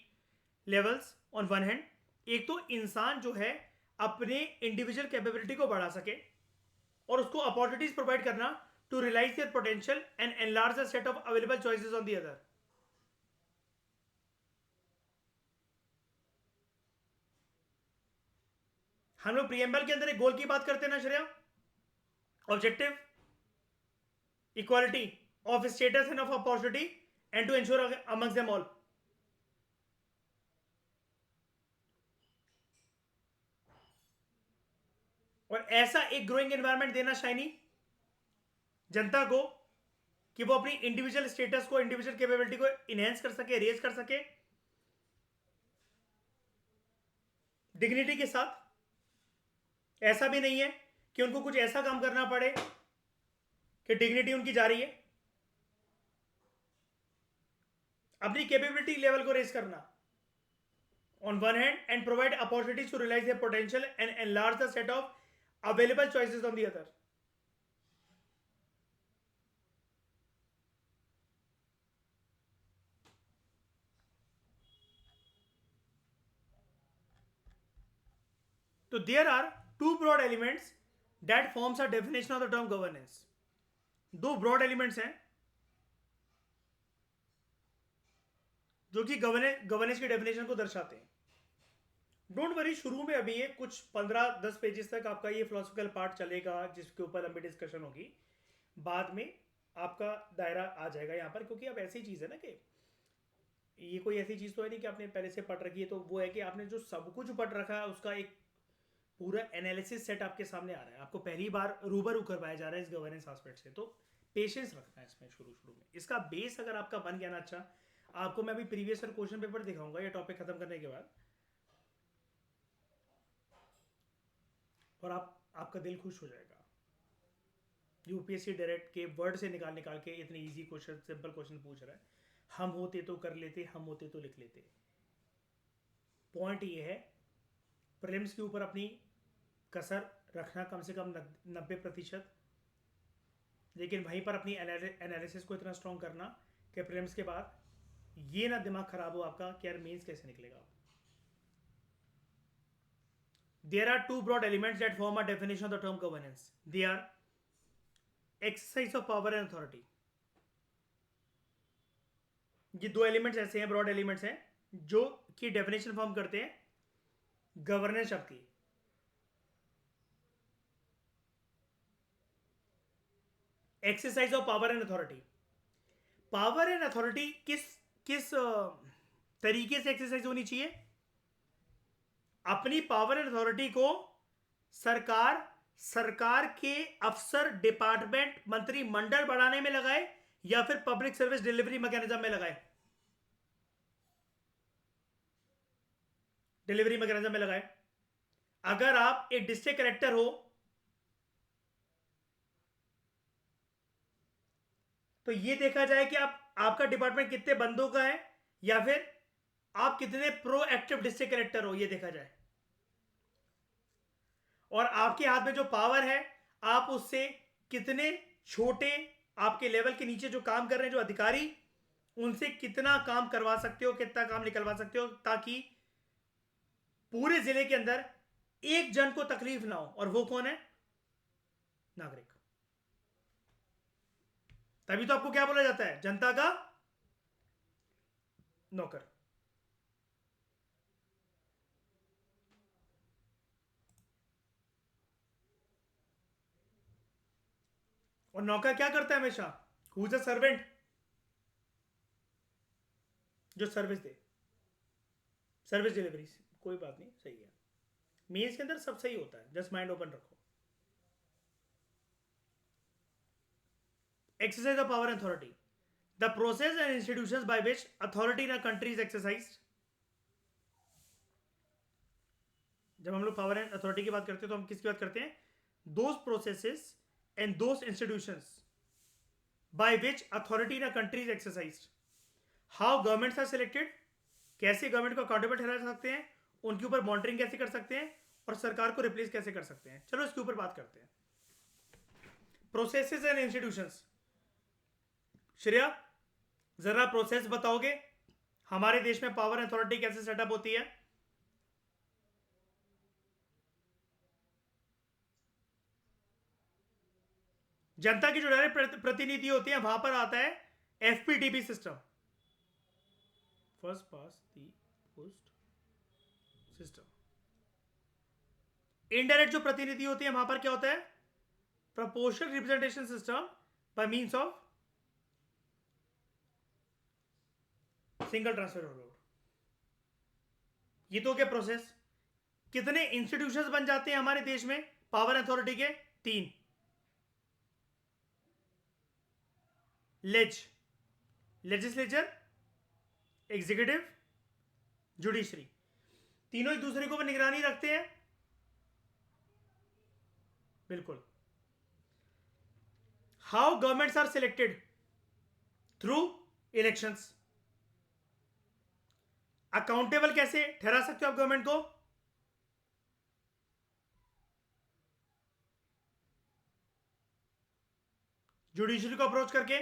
levels on one hand. एक तो इंसान जो है अपने इंडिविजुअल कैपेबिलिटी को बढ़ा सके और उसको अपॉर्चुनिटीज प्रोवाइड करना to realise their potential and enlarge the set of available choices on the other. हम लोग प्रीएम्बल के अंदर एक गोल की बात करते हैं ना Shreya, objective equality of status and of opportunity and to ensure amongst them all. और ऐसा एक ग्रोइंग एनवायरनमेंट देना शाइनी जनता को कि वो अपनी इंडिविजुअल स्टेटस को, इंडिविजुअल कैपेबिलिटी को इनहेंस कर सके, रेज कर सके डिग्निटी के साथ। ऐसा भी नहीं है कि उनको कुछ ऐसा काम करना पड़े कि डिग्निटी उनकी जा रही है। अपनी कैपेबिलिटी लेवल को रेज करना on one hand and provide opportunities to realise their potential and enlarge the set of available choices on the other. तो there are two broad elements that forms a definition of the term governance. दो broad elements हैं जो कि governance की definition को दर्शाते हैं। Don't worry, शुरू में अभी ये कुछ 15-10 पेजेस तक आपका ये फिलोसफिकल पार्ट चलेगा जिसके ऊपर लंबी डिस्कशन होगी। बाद में आपका दायरा आ जाएगा यहाँ पर, क्योंकि अब ऐसी चीज़ है ना कि ये कोई ऐसी चीज़ तो है नहीं कि आपने पहले से पढ़ रखी है, तो वो है कि आपने जो सब कुछ पढ़ रखा है उसका एक पूरा एनालिसिस सेट आपके सामने आ रहा है, आपको पहली बार रूबरू करवाया जा रहा है इस गवर्नेंस एस्पेक्ट से। तो पेशेंस रखना है इसमें शुरू शुरू में। इसका बेस अगर आपका बन गया ना अच्छा, आपको मैं अभी प्रीवियस ईयर क्वेश्चन पेपर दिखाऊंगा ये टॉपिक खत्म करने के बाद, और आपका दिल खुश हो जाएगा। यूपीएससी डायरेक्ट के वर्ड से निकाल निकाल के इतने इजी क्वेश्चन, सिंपल क्वेश्चन पूछ रहा है। हम होते तो कर लेते, हम होते तो लिख लेते। पॉइंट ये है, प्रीलिम्स के ऊपर अपनी कसर रखना कम से कम 90%, लेकिन वहीं पर अपनी एनालिसिस को इतना स्ट्रॉन्ग करना कि प्रीलिम्स के बाद ये ना दिमाग खराब हो आपका कि यार मेंस कैसे निकलेगा. There are two broad elements that form a definition of the term governance. They are exercise of power and authority. ये दो एलिमेंट्स ऐसे हैं, ब्रॉड एलिमेंट्स हैं, जो की डेफिनेशन फॉर्म करते हैं गवर्नेंस शब्द की. Exercise of power and authority. Power and authority किस किस तरीके से एक्सरसाइज होनी चाहिए? अपनी पावर एंड अथॉरिटी को सरकार के अफसर, डिपार्टमेंट, मंत्रिमंडल बढ़ाने में लगाए या फिर पब्लिक सर्विस डिलीवरी मैकेनिज्म में लगाए. डिलीवरी मैकेनिज्म में लगाए. अगर आप एक डिस्ट्रिक्ट कलेक्टर हो तो ये देखा जाए कि आपका डिपार्टमेंट कितने बंदों का है या फिर आप कितने प्रोएक्टिव डिस्ट्रिक्ट कलेक्टर हो, ये देखा जाए. और आपके हाथ में जो पावर है, आप उससे कितने छोटे, आपके लेवल के नीचे जो काम कर रहे हैं जो अधिकारी, उनसे कितना काम करवा सकते हो, कितना काम निकलवा सकते हो, ताकि पूरे जिले के अंदर एक जन को तकलीफ ना हो. और वो कौन है? नागरिक. तभी तो आपको क्या बोला जाता है? जनता का नौकर. और नौकर क्या करता है हमेशा? हु इज अ सर्वेंट, जो सर्विस दे, सर्विस डिलीवरी. कोई बात नहीं, सही है. मेंस के अंदर सब सही होता है, जस्ट माइंड ओपन रखो. Exercise of power and authority. The process and institutions by which authority in a country is exercised. जब हम लोग पावर एंड अथॉरिटी की बात करते हैं तो हम किसकी बात करते हैं? Those processes and those institutions by which authority in a country is exercised. How governments are selected, कैसे गवर्नमेंट को अकाउंटेबल ठहरा सकते हैं, उनके ऊपर मॉनिटरिंग कैसे कर सकते हैं, और सरकार को रिप्लेस कैसे कर सकते हैं. चलो इसके ऊपर बात करते हैं. Processes and institutions. श्रेया, जरा प्रोसेस बताओगे हमारे देश में पावर अथॉरिटी कैसे सेटअप होती है? जनता की जो डायरेक्ट प्रतिनिधि होती है, वहां पर आता है एफपीटीपी सिस्टम, फर्स्ट पास दी पोस्ट सिस्टम. इनडायरेक्ट जो प्रतिनिधि होती है, वहां पर क्या होता है? Proportional representation system by means of single transfer of vote. ये तो क्या प्रोसेस. कितने इंस्टीट्यूशंस बन जाते हैं हमारे देश में पावर अथॉरिटी के? 3. Legislature, executive, judiciary. तीनों एक दूसरे के ऊपर निगरानी रखते हैं. बिल्कुल. How governments are selected? Through elections. Accountable कैसे ठहरा सकते हो आप गवर्नमेंट को? जुडिशरी को अप्रोच करके.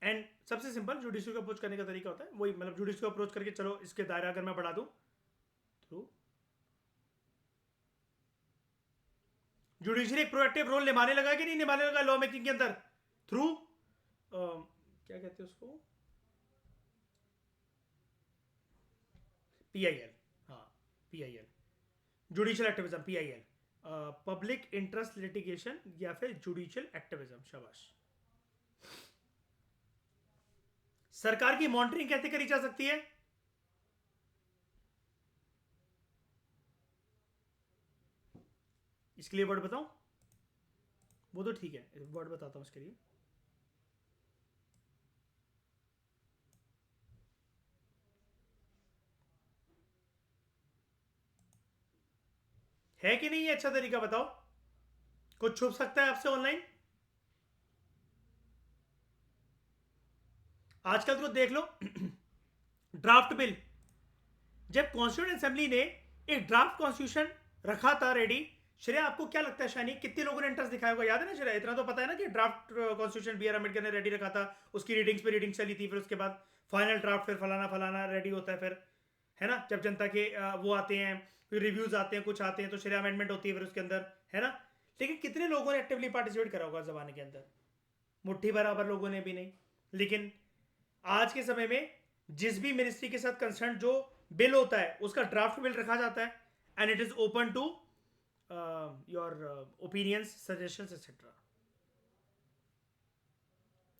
एंड सबसे सिंपल जुडिशरी को अप्रोच करने का तरीका होता है वही, मतलब जुडिशरी को अप्रोच करके, चलो इसके दायरा अगर मैं बढ़ा दूं, थ्रू जुडिशरी एक प्रोएक्टिव रोल निभाने लगा कि नहीं निभाने लगा लॉ मेकिंग के अंदर? थ्रू क्या कहते हैं उसको? पीआईएल. हाँ, PIL, judicial activism. PIL, public interest litigation या फिर जुडिशियल एक्टिविज्म. शाबाश. सरकार की मॉनिटरिंग कैसे करी जा सकती है? इसके लिए वर्ड बताऊं? वो तो ठीक है, वर्ड बताता हूं इसके लिए. है कि नहीं ये अच्छा तरीका? बताओ, कुछ छुप सकता है आपसे ऑनलाइन? आजकल तो देख लो ड्राफ्ट बिल. जब कॉन्स्टिट्यूएंट असेंबली ने एक ड्राफ्ट कॉन्स्टिट्यूशन रखा था रेडी। श्रेया, आपको क्या लगता है शानी, कितने लोगों ने इंटरेस्ट दिखाया होगा? याद है ना श्रेया? इतना तो पता है ना कि draft constitution B R Ambedkar ने रेडी रखा था, उसकी रीडिंग्स पे रीडिंग चली थी, फिर उसके बाद फाइनल ड्राफ्ट, फिर फलाना फलाना रेडी होता है, फिर है ना, जब जनता के वो आते हैं, फिर रिव्यूज आते हैं, कुछ आते हैं, तो श्रेया अमेंडमेंट होती है फिर उसके अंदर, है ना। लेकिन कितने लोगों ने एक्टिवली पार्टिसिपेट करा होगा जमाने के अंदर? मुट्ठी बराबर लोगों ने भी नहीं। लेकिन आज के समय में जिस भी मिनिस्ट्री के साथ कंसर्न जो बिल होता है उसका ड्राफ्ट बिल रखा जाता है, and it is open to your opinions, suggestions, etc.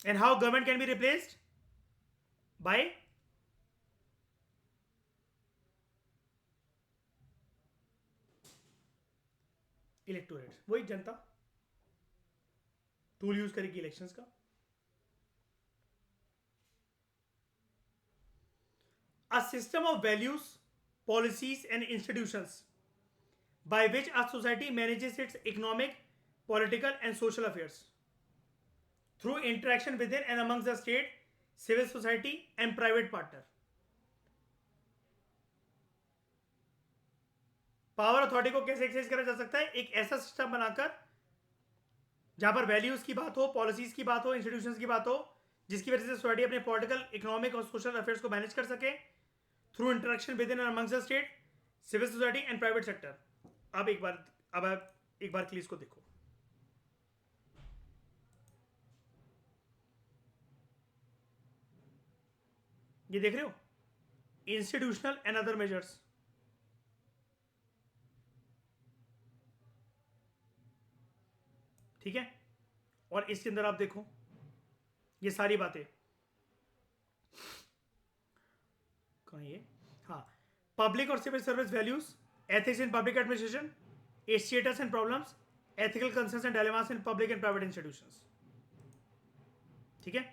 And how government can be replaced? By electorate, वही जनता टूल यूज करेगी इलेक्शंस का। A system of values, policies, and institutions by which a society manages its economic, political, and social affairs through interaction within and amongst the state, civil society, and private partner. Power authority को कैसे exercise करा जा सकता है? एक ऐसा system बनाकर जहां पर वैल्यूज की बात हो, पॉलिसीज की बात हो, इंस्टीट्यूशंस की बात हो, जिसकी वजह से सोसाइटी अपने पॉलिटिकल, इकोनॉमिक और सोशल अफेयर्स को मैनेज कर सके through interaction with in amongst the state, civil society and private sector. अब एक बार के लिए इसको देखो। ये देख रहे हो, इंस्टीट्यूशनल एंड अदर मेजर्स। ठीक है, और इसके अंदर आप देखो ये सारी बातें कहाँ ये, हाँ, पब्लिक और civil service values, ethics in public administration, status and problems, ethical concerns and dilemmas in public and private institutions. ठीक है,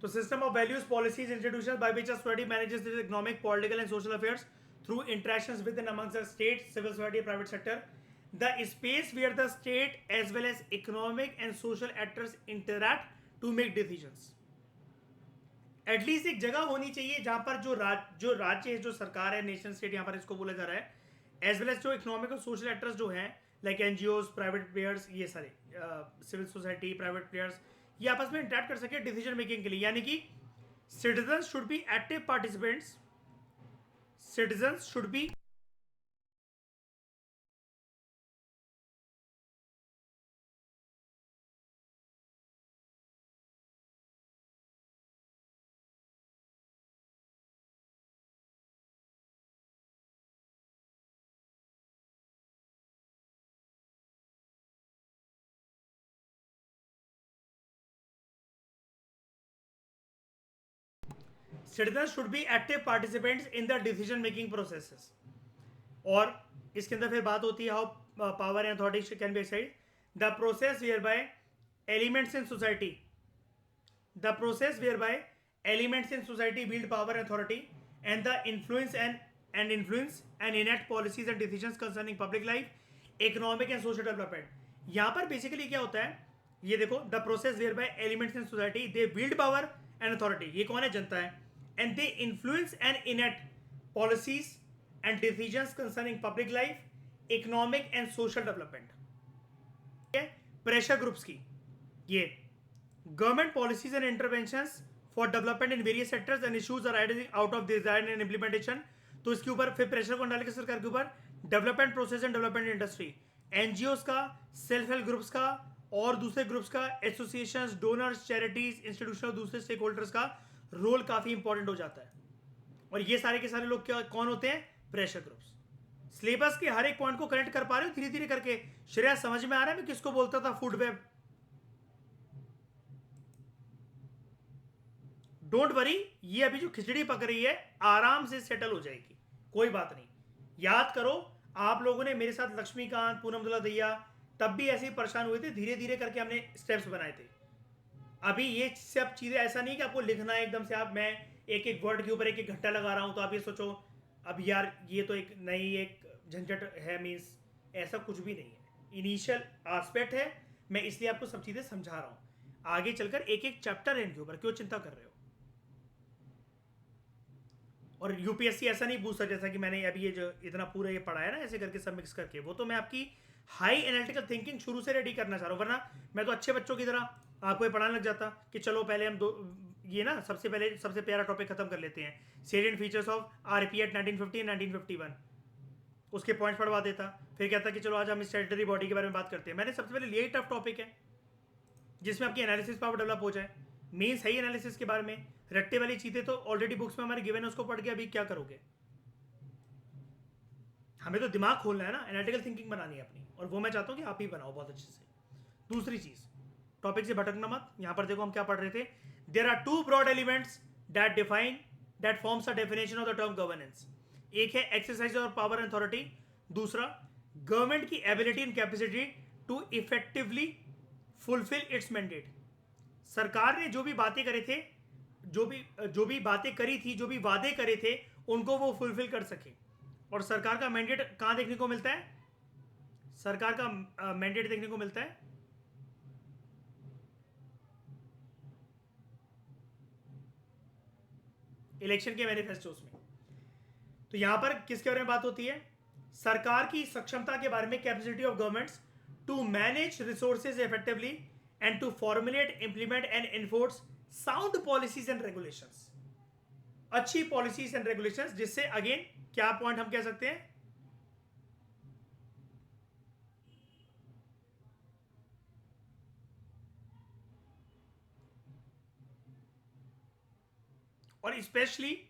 तो system of values, policies, institutions by which a society manages its economic, political and social affairs through interactions with in amongst the state, civil society, private sector, the space where the state as well as economic and social actors interact to make decisions. At least एक जगह होनी चाहिए जहां पर जो राज्य है, जो सरकार है, नेशनल स्टेट यहां पर इसको बोला जा रहा है, एज वेल एज जो इकोनॉमिक और सोशल एक्टर्स जो हैं, लाइक एनजीओज, प्राइवेट प्लेयर्स, ये सारे सिविल सोसाइटी, प्राइवेट प्लेयर्स, ये आपस में इंटरेक्ट कर सके डिसीजन मेकिंग के लिए। यानी कि citizen should be active participants, citizen should be citizens should be active participants in the decision making processes. और इसके अंदर फिर बात होती है how power and authority can be exercise, the process whereby elements in society, the process whereby elements in society build power and authority and the influence and enact policies and decisions concerning public life, economic and social development. यहाँ पर basically क्या होता है, ये देखो, the process whereby elements in society they build power and authority, ये कौन है? जनता है, and they influence and enact policies and decisions concerning public life, economic and social development. Pressure groups की, ये government policies and interventions for development in various sectors and issues arising out of design and implementation. तो इसके ऊपर फिर pressure कौन डालेगा? सरकार के ऊपर। Development process and development industry, NGOs का, सेल्फ हेल्प ग्रुप्स का और दूसरे ग्रुप्स का, एसोसिएशंस, डोनर्स, चैरिटीज, इंस्टीट्यूशन और दूसरे स्टेक होल्डर्स का रोल काफी इंपॉर्टेंट हो जाता है। और ये सारे के सारे लोग क्या कौन होते हैं? Pressure groups. सिलेबस के हर एक पॉइंट को कनेक्ट कर पा रहे हो धीरे धीरे करके? श्रेया, समझ में आ रहा है मैं किसको बोलता था? Food web. डोंट वरी, ये अभी जो खिचड़ी पक रही है आराम से सेटल हो जाएगी, कोई बात नहीं। याद करो, आप लोगों ने मेरे साथ लक्ष्मीकांत, पूनम दुला दैया तब भी ऐसे ही परेशान हुए थे, धीरे धीरे करके हमने स्टेप्स बनाए थे। अभी ये सब चीज़ें ऐसा नहीं कि आपको लिखना है एकदम से, आप मैं एक एक वर्ड के ऊपर एक एक घंटा लगा रहा हूँ तो आप ये सोचो अब यार ये तो एक नई एक झंझट है, मीन्स ऐसा कुछ भी नहीं है। इनिशियल एस्पेक्ट है, मैं इसलिए आपको सब चीज़ें समझा रहा हूँ। आगे चलकर एक एक चैप्टर है इनके ऊपर, क्यों चिंता कर रहे हो? और यूपीएससी ऐसा नहीं पूछता जैसा कि मैंने अभी ये जो इतना पूरा ये पढ़ा है ना ऐसे करके सब मिक्स करके, वो तो मैं आपकी हाई एनालिटिकल थिंकिंग शुरू से रेडी करना चाह रहा हूँ, वरना मैं तो अच्छे बच्चों की तरह आपको ये पढ़ाने लग जाता कि चलो पहले हम दो ये ना सबसे पहले सबसे प्यारा टॉपिक खत्म कर लेते हैं, salient features of RP Act 1950 1951, उसके पॉइंट्स पढ़वा देता, फिर कहता कि चलो आज हम स्टैट्यूटरी बॉडी के बारे में बात करते हैं। मैंने सबसे पहले यही टफ टॉपिक है जिसमें आपकी एनालिसिस पावर डेवलप हो जाए, मेन सही एनालिसिस के बारे में। रट्टे वाली चीज़ें तो ऑलरेडी बुक्स में हमारे गिवन है, उसको पढ़ के अभी क्या करोगे? हमें तो दिमाग खोलना है ना, एनालिटिकल थिंकिंग बनानी है अपनी, और वो मैं चाहता हूँ कि आप ही बनाओ बहुत अच्छे से। दूसरी चीज़, टॉपिक से भटकना मत। यहां पर देखो हम क्या पढ़ रहे थे, there are two broad elements that forms a definition of the term governance. एक है एक्सरसाइज और पावर एंड अथॉरिटी, दूसरा गवर्नमेंट की ability and capacity to effectively fulfil its mandate. सरकार ने जो भी बातें करे थे, जो भी बातें करी थी, जो भी वादे करे थे, उनको वो फुलफिल कर सके। और सरकार का मैंडेट कहां देखने को मिलता है? सरकार का मैंडेट देखने को मिलता है इलेक्शन के मैनिफेस्टोस में। तो यहां पर किसके बारे में बात होती है? सरकार की सक्षमता के बारे में, capacity of governments to manage resources effectively and to formulate, implement and enforce sound policies and regulations. अच्छी पॉलिसीज एंड रेगुलेशंस, जिससे अगेन क्या पॉइंट हम कह सकते हैं, और specially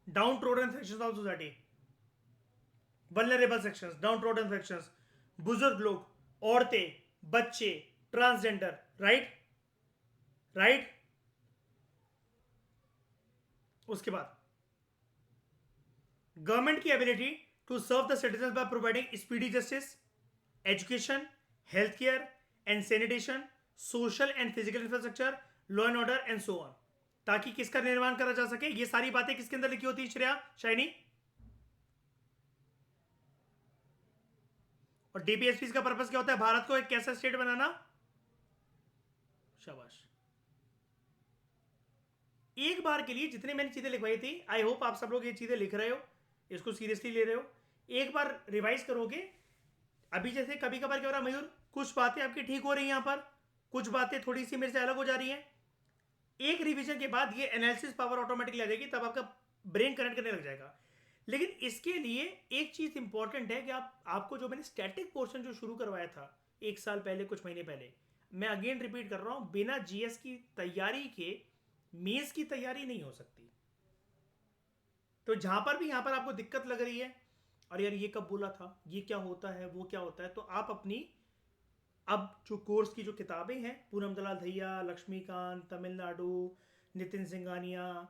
downtrodden sections of society, vulnerable sections, downtrodden sections, बुजुर्ग लोग, औरतें, बच्चे, ट्रांसजेंडर, राइट राइट। उसके बाद गवर्नमेंट की ability to serve the citizen by providing speedy justice, education, health care and sanitation, social and physical infrastructure, law and order and so on. ताकि किसका निर्माण करा जा सके? ये सारी बातें किसके अंदर लिखी होती है श्रेया, शाइनी? और डीपीएसपी का पर्पस क्या होता है? भारत को एक कैसा स्टेट बनाना। शाबाश। एक बार के लिए जितने मैंने चीजें लिखवाई थी, आई होप आप सब लोग ये चीजें लिख रहे हो, इसको सीरियसली ले रहे हो, एक बार रिवाइज करोगे। अभी जैसे कभी कभार क्या हो रहा है मयूर, कुछ बातें आपकी ठीक हो रही हैं, यहां पर कुछ बातें थोड़ी सी मेरे से अलग हो जा रही हैं। एक रिवीजन के बाद ये एनालिसिस पावर ऑटोमेटिकली आ जाएगी, तब आपका ब्रेन कनेक्ट करने लग जाएगा। लेकिन इसके लिए एक चीज इंपॉर्टेंट है कि आपको जो मैंने स्टैटिक पोर्शन जो शुरू करवाया था एक साल पहले, कुछ महीने पहले, मैं अगेन रिपीट कर रहा हूं, बिना जीएस की तैयारी के मेंस की तैयारी नहीं हो सकती। तो जहां पर भी यहां पर आपको दिक्कत लग रही है, और यार ये कब बोला था, ये क्या होता है, वो क्या होता है, तो आप अपनी अब जो कोर्स की जो किताबें हैं, पूनम दलाल दहिया, लक्ष्मीकांत, तमिलनाडु, नितिन सिंघानिया,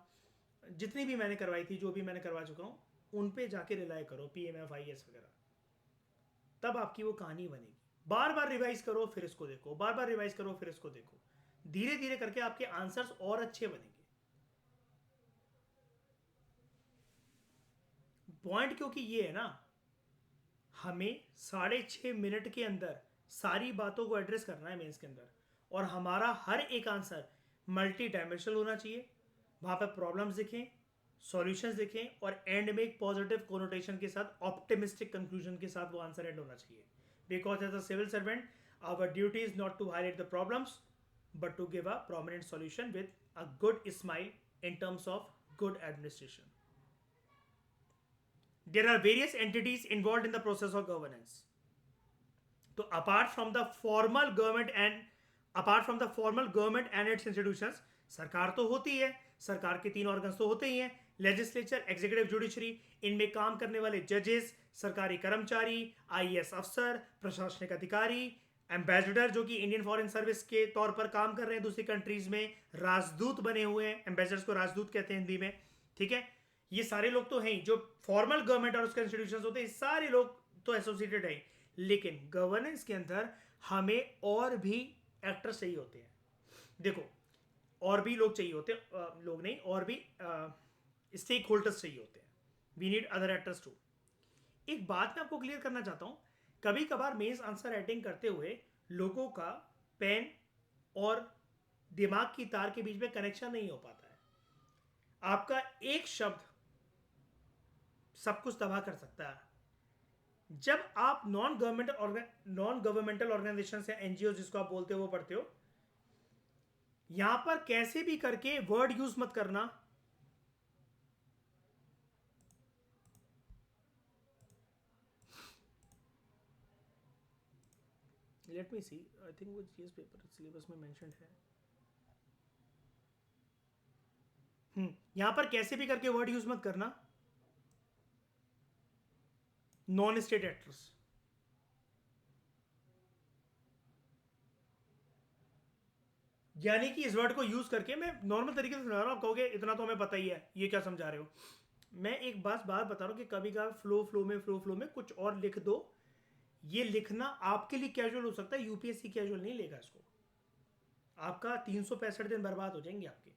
जितनी भी मैंने करवाई थी, जो भी मैंने करवा चुका हूं, उन पे जाके रिलाय करो, पीएमएफ आईएएस वगैरह, तब आपकी वो कहानी बनेगी। बार बार रिवाइज करो फिर इसको देखो, बार बार रिवाइज करो फिर इसको देखो, धीरे धीरे करके आपके आंसर्स और अच्छे बनेंगे। पॉइंट क्योंकि ये है ना, हमें 6.5 मिनट के अंदर सारी बातों को एड्रेस करना है मेंस के अंदर, और हमारा हर एक आंसर मल्टी डायमेंशनल होना चाहिए, वहां पर प्रॉब्लम्स दिखें, सॉल्यूशंस दिखें, और एंड में एक पॉजिटिव कोनोटेशन के साथ, ऑप्टिमिस्टिक कंक्लूजन के साथ वो आंसर एंड होना चाहिए। Because as a civil servant our duty is not to highlight the problems but to give a prominent solution with a good smile in terms of good administration. There are various entities involved in the process of governance. तो apart from the formal government and its institutions, सरकार तो होती है, सरकार के 3 organs तो होते ही हैं, लेजिस्लेचर, एग्जीक्यूटिव, जुडिशरी। इनमें काम करने वाले जजेस, सरकारी कर्मचारी, आईएएस अफसर, प्रशासनिक अधिकारी, एम्बेसडर जो कि इंडियन फॉरेन सर्विस के तौर पर काम कर रहे हैं दूसरी कंट्रीज में, राजदूत बने हुए हैं, एम्बेसडर्स को राजदूत कहते हैं हिंदी में, ठीक है। ये सारे लोग तो हैं जो फॉर्मल गवर्नमेंट और उसके इंस्टीट्यूशंस होते हैं, सारे लोग तो एसोसिएटेड हैं। लेकिन गवर्नेंस के अंदर हमें और भी एक्टर्स चाहिए होते हैं। देखो, और भी लोग चाहिए होते हैं, लोग नहीं, और भी स्टेक होल्डर्स चाहिए होते हैं। We need other actors too. एक बात मैं आपको क्लियर करना चाहता हूं, कभी कभार मेंस आंसर राइटिंग करते हुए लोगों का पेन और दिमाग की तार के बीच में कनेक्शन नहीं हो पाता है। आपका एक शब्द सब कुछ तबाह कर सकता है। जब आप नॉन गवर्नमेंटल ऑर्गेनाइजेशन या एनजीओ जिसको आप बोलते हो वो पढ़ते हो, यहां पर कैसे भी करके वर्ड यूज मत करना। Let me see, I think वो जीएस पेपर सिलेबस में मेंशन है। यहां पर कैसे भी करके वर्ड यूज मत करना नॉन स्टेट एक्टर्स। यानी कि इस वर्ड को यूज करके मैं नॉर्मल तरीके से समझा रहा हूं, आप कहोगे इतना तो हमें पता ही है, ये क्या समझा रहे हो। मैं एक बात बता रहा हूं कि कभी कभार फ्लो में कुछ और लिख दो। ये लिखना आपके लिए कैजुअल हो सकता है, यूपीएससी कैजुअल नहीं लेगा इसको। आपका 365 दिन बर्बाद हो जाएंगे आपके।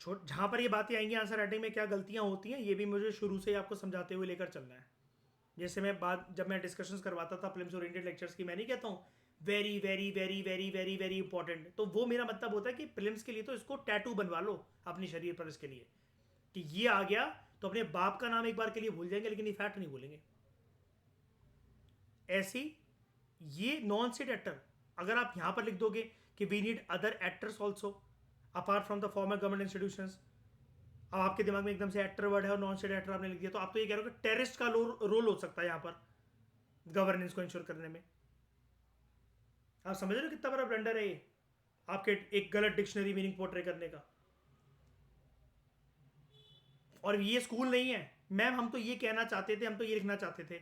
छोट जहां पर ये बातें आएंगी आंसर राइटिंग में क्या गलतियां होती हैं, ये भी मुझे शुरू से ही आपको समझाते हुए लेकर चलना है। जैसे जब मैं डिस्कशंस करवाता था प्रीलिम्स ओरिएंटेड लेक्चर्स की, मैं नहीं कहता हूँ very very very very very very important, तो वो मेरा मतलब होता है कि प्रीलिम्स के लिए तो इसको टैटू बनवा लो अपने शरीर पर, इसके लिए कि ये आ गया तो अपने बाप का नाम एक बार के लिए भूल जाएंगे लेकिन ये फैक्ट नहीं भूलेंगे। ऐसी ये नॉन स्टेट एक्टर, अगर आप यहां पर लिख दोगे कि we need other actors also apart from the formal government institutions, अब आपके दिमाग में एकदम से एक्टर वर्ड है और नॉन स्टेट एक्टर आपने लिख दिया, तो आप तो ये कह रहे हो कि टेररिस्ट का रोल हो सकता है यहां पर गवर्नेंस को इंश्योर करने में। आप समझ रहे हो कितना बड़ा ब्लंडर है ये आपके एक गलत डिक्शनरी मीनिंग पोर्ट्रे करने का। और ये स्कूल नहीं है मैम, हम तो ये कहना चाहते थे, हम तो ये लिखना चाहते थे।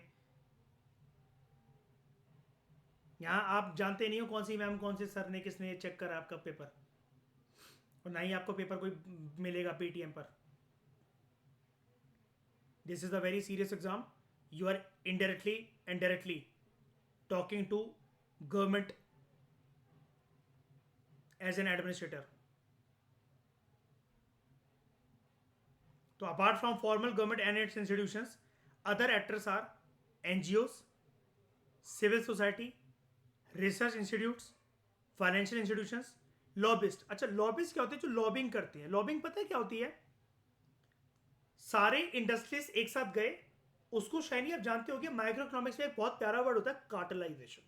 यहां आप जानते नहीं हो कौन सी मैम कौन से सर ने किसने चेक करा आपका पेपर, और ना ही आपको पेपर कोई मिलेगा पेटीएम पर। This is a very serious exam. You are indirectly and directly talking to government as an administrator. तो apart from formal government and its institutions, other actors are NGOs, civil society, research institutes, financial institutions, lobbyist. अच्छा, lobbyist क्या होते हैं? जो lobbying करते हैं। Lobbying पता है क्या होती है? सारे इंडस्ट्रीज एक साथ गए, उसको शायनी आप जानते हो कि माइक्रो इकोनॉमिक्स में एक बहुत प्यारा वर्ड होता है कार्टलाइजेशन।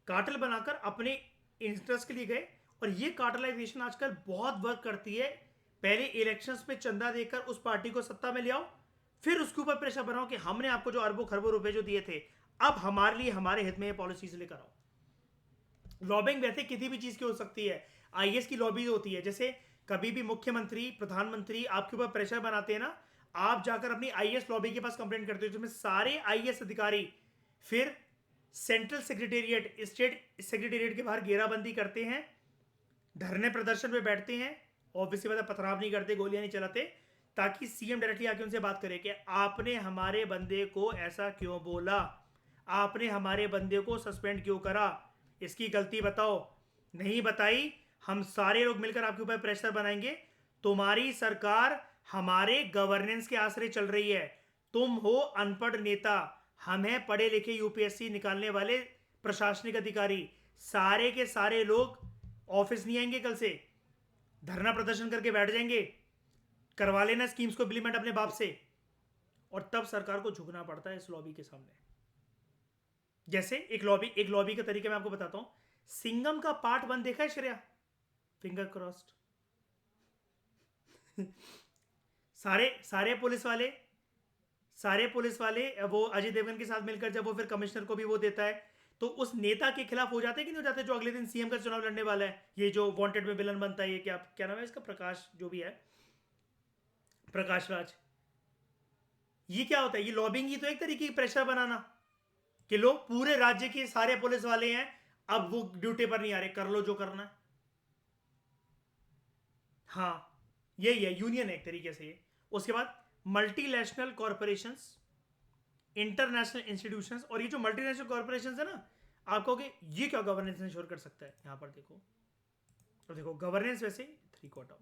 कार्टल बनाकर अपने इंटरेस्ट के लिए गए, और ये कार्टलाइजेशन आजकल बहुत वर्क करती है। पहले इलेक्शंस में चंदा देकर उस पार्टी को सत्ता में ले आओ, फिर उसके ऊपर प्रेशर बनाओ कि हमने आपको जो अरबों खरबों रुपए जो दिए थे, अब हमारे लिए हमारे हित में ये पॉलिसीज लेकर आओ। लॉबिंग वैसे किसी भी चीज की हो सकती है। आईएएस की लॉबी होती है, जैसे कभी भी मुख्यमंत्री प्रधानमंत्री आपके ऊपर प्रेशर बनाते हैं ना, आप जाकर अपनी आईएएस लॉबी के पास कंप्लेंट करते हो, जिसमें सारे आईएएस अधिकारी फिर सेंट्रल सेक्रेटेरिएट स्टेट सेक्रेटेरिएट के बाहर घेराबंदी करते हैं, धरने प्रदर्शन में बैठते हैं, ऑब्वियसली मतलब पथराव नहीं करते, गोलियां नहीं चलाते, ताकि सीएम डायरेक्टली आके उनसे बात करे कि आपने हमारे बंदे को ऐसा क्यों बोला, आपने हमारे बंदे को सस्पेंड क्यों करा, इसकी गलती बताओ। नहीं बताई, हम सारे लोग मिलकर आपके ऊपर प्रेशर बनाएंगे। तुम्हारी सरकार हमारे गवर्नेंस के आश्रय चल रही है। तुम हो अनपढ़ नेता, हम हैं पढ़े लिखे यूपीएससी निकालने वाले प्रशासनिक अधिकारी। सारे के सारे लोग ऑफिस नहीं आएंगे, कल से धरना प्रदर्शन करके बैठ जाएंगे, करवा लेना स्कीम्स को इम्प्लीमेंट अपने बाप से। और तब सरकार को झुकना पड़ता है इस लॉबी के सामने। जैसे एक लॉबी का तरीका मैं आपको बताता हूं। सिंगम का पार्ट 1 देखा है श्रेया? Finger crossed. सारे पुलिस वाले वो अजय देवगन के साथ मिलकर जब वो फिर कमिश्नर को भी वो देता है, तो उस नेता के खिलाफ हो जाते हैं कि नहीं हो जाते, जो अगले दिन सीएम का चुनाव लड़ने वाला है, ये जो वांटेड में विलन बनता है, ये क्या नाम है इसका, प्रकाश जो भी है, प्रकाश राज। ये क्या होता है? ये लॉबिंग ही तो एक तरीके की प्रेशर बनाना, कि लोग पूरे राज्य के सारे पुलिस वाले हैं, अब वो ड्यूटी पर नहीं आ रहे, कर लो जो करना है। हाँ, यही है, यूनियन है एक तरीके से ये। उसके बाद मल्टीनेशनल कॉरपोरेशंस, इंटरनेशनल इंस्टीट्यूशंस। और ये जो मल्टीनेशनल कॉरपोरेशंस है ना, आप कहोगे ये क्या गवर्नेंस इंश्योर कर सकता है? यहां पर देखो, तो देखो गवर्नेंस वैसे 3 को हटाओ,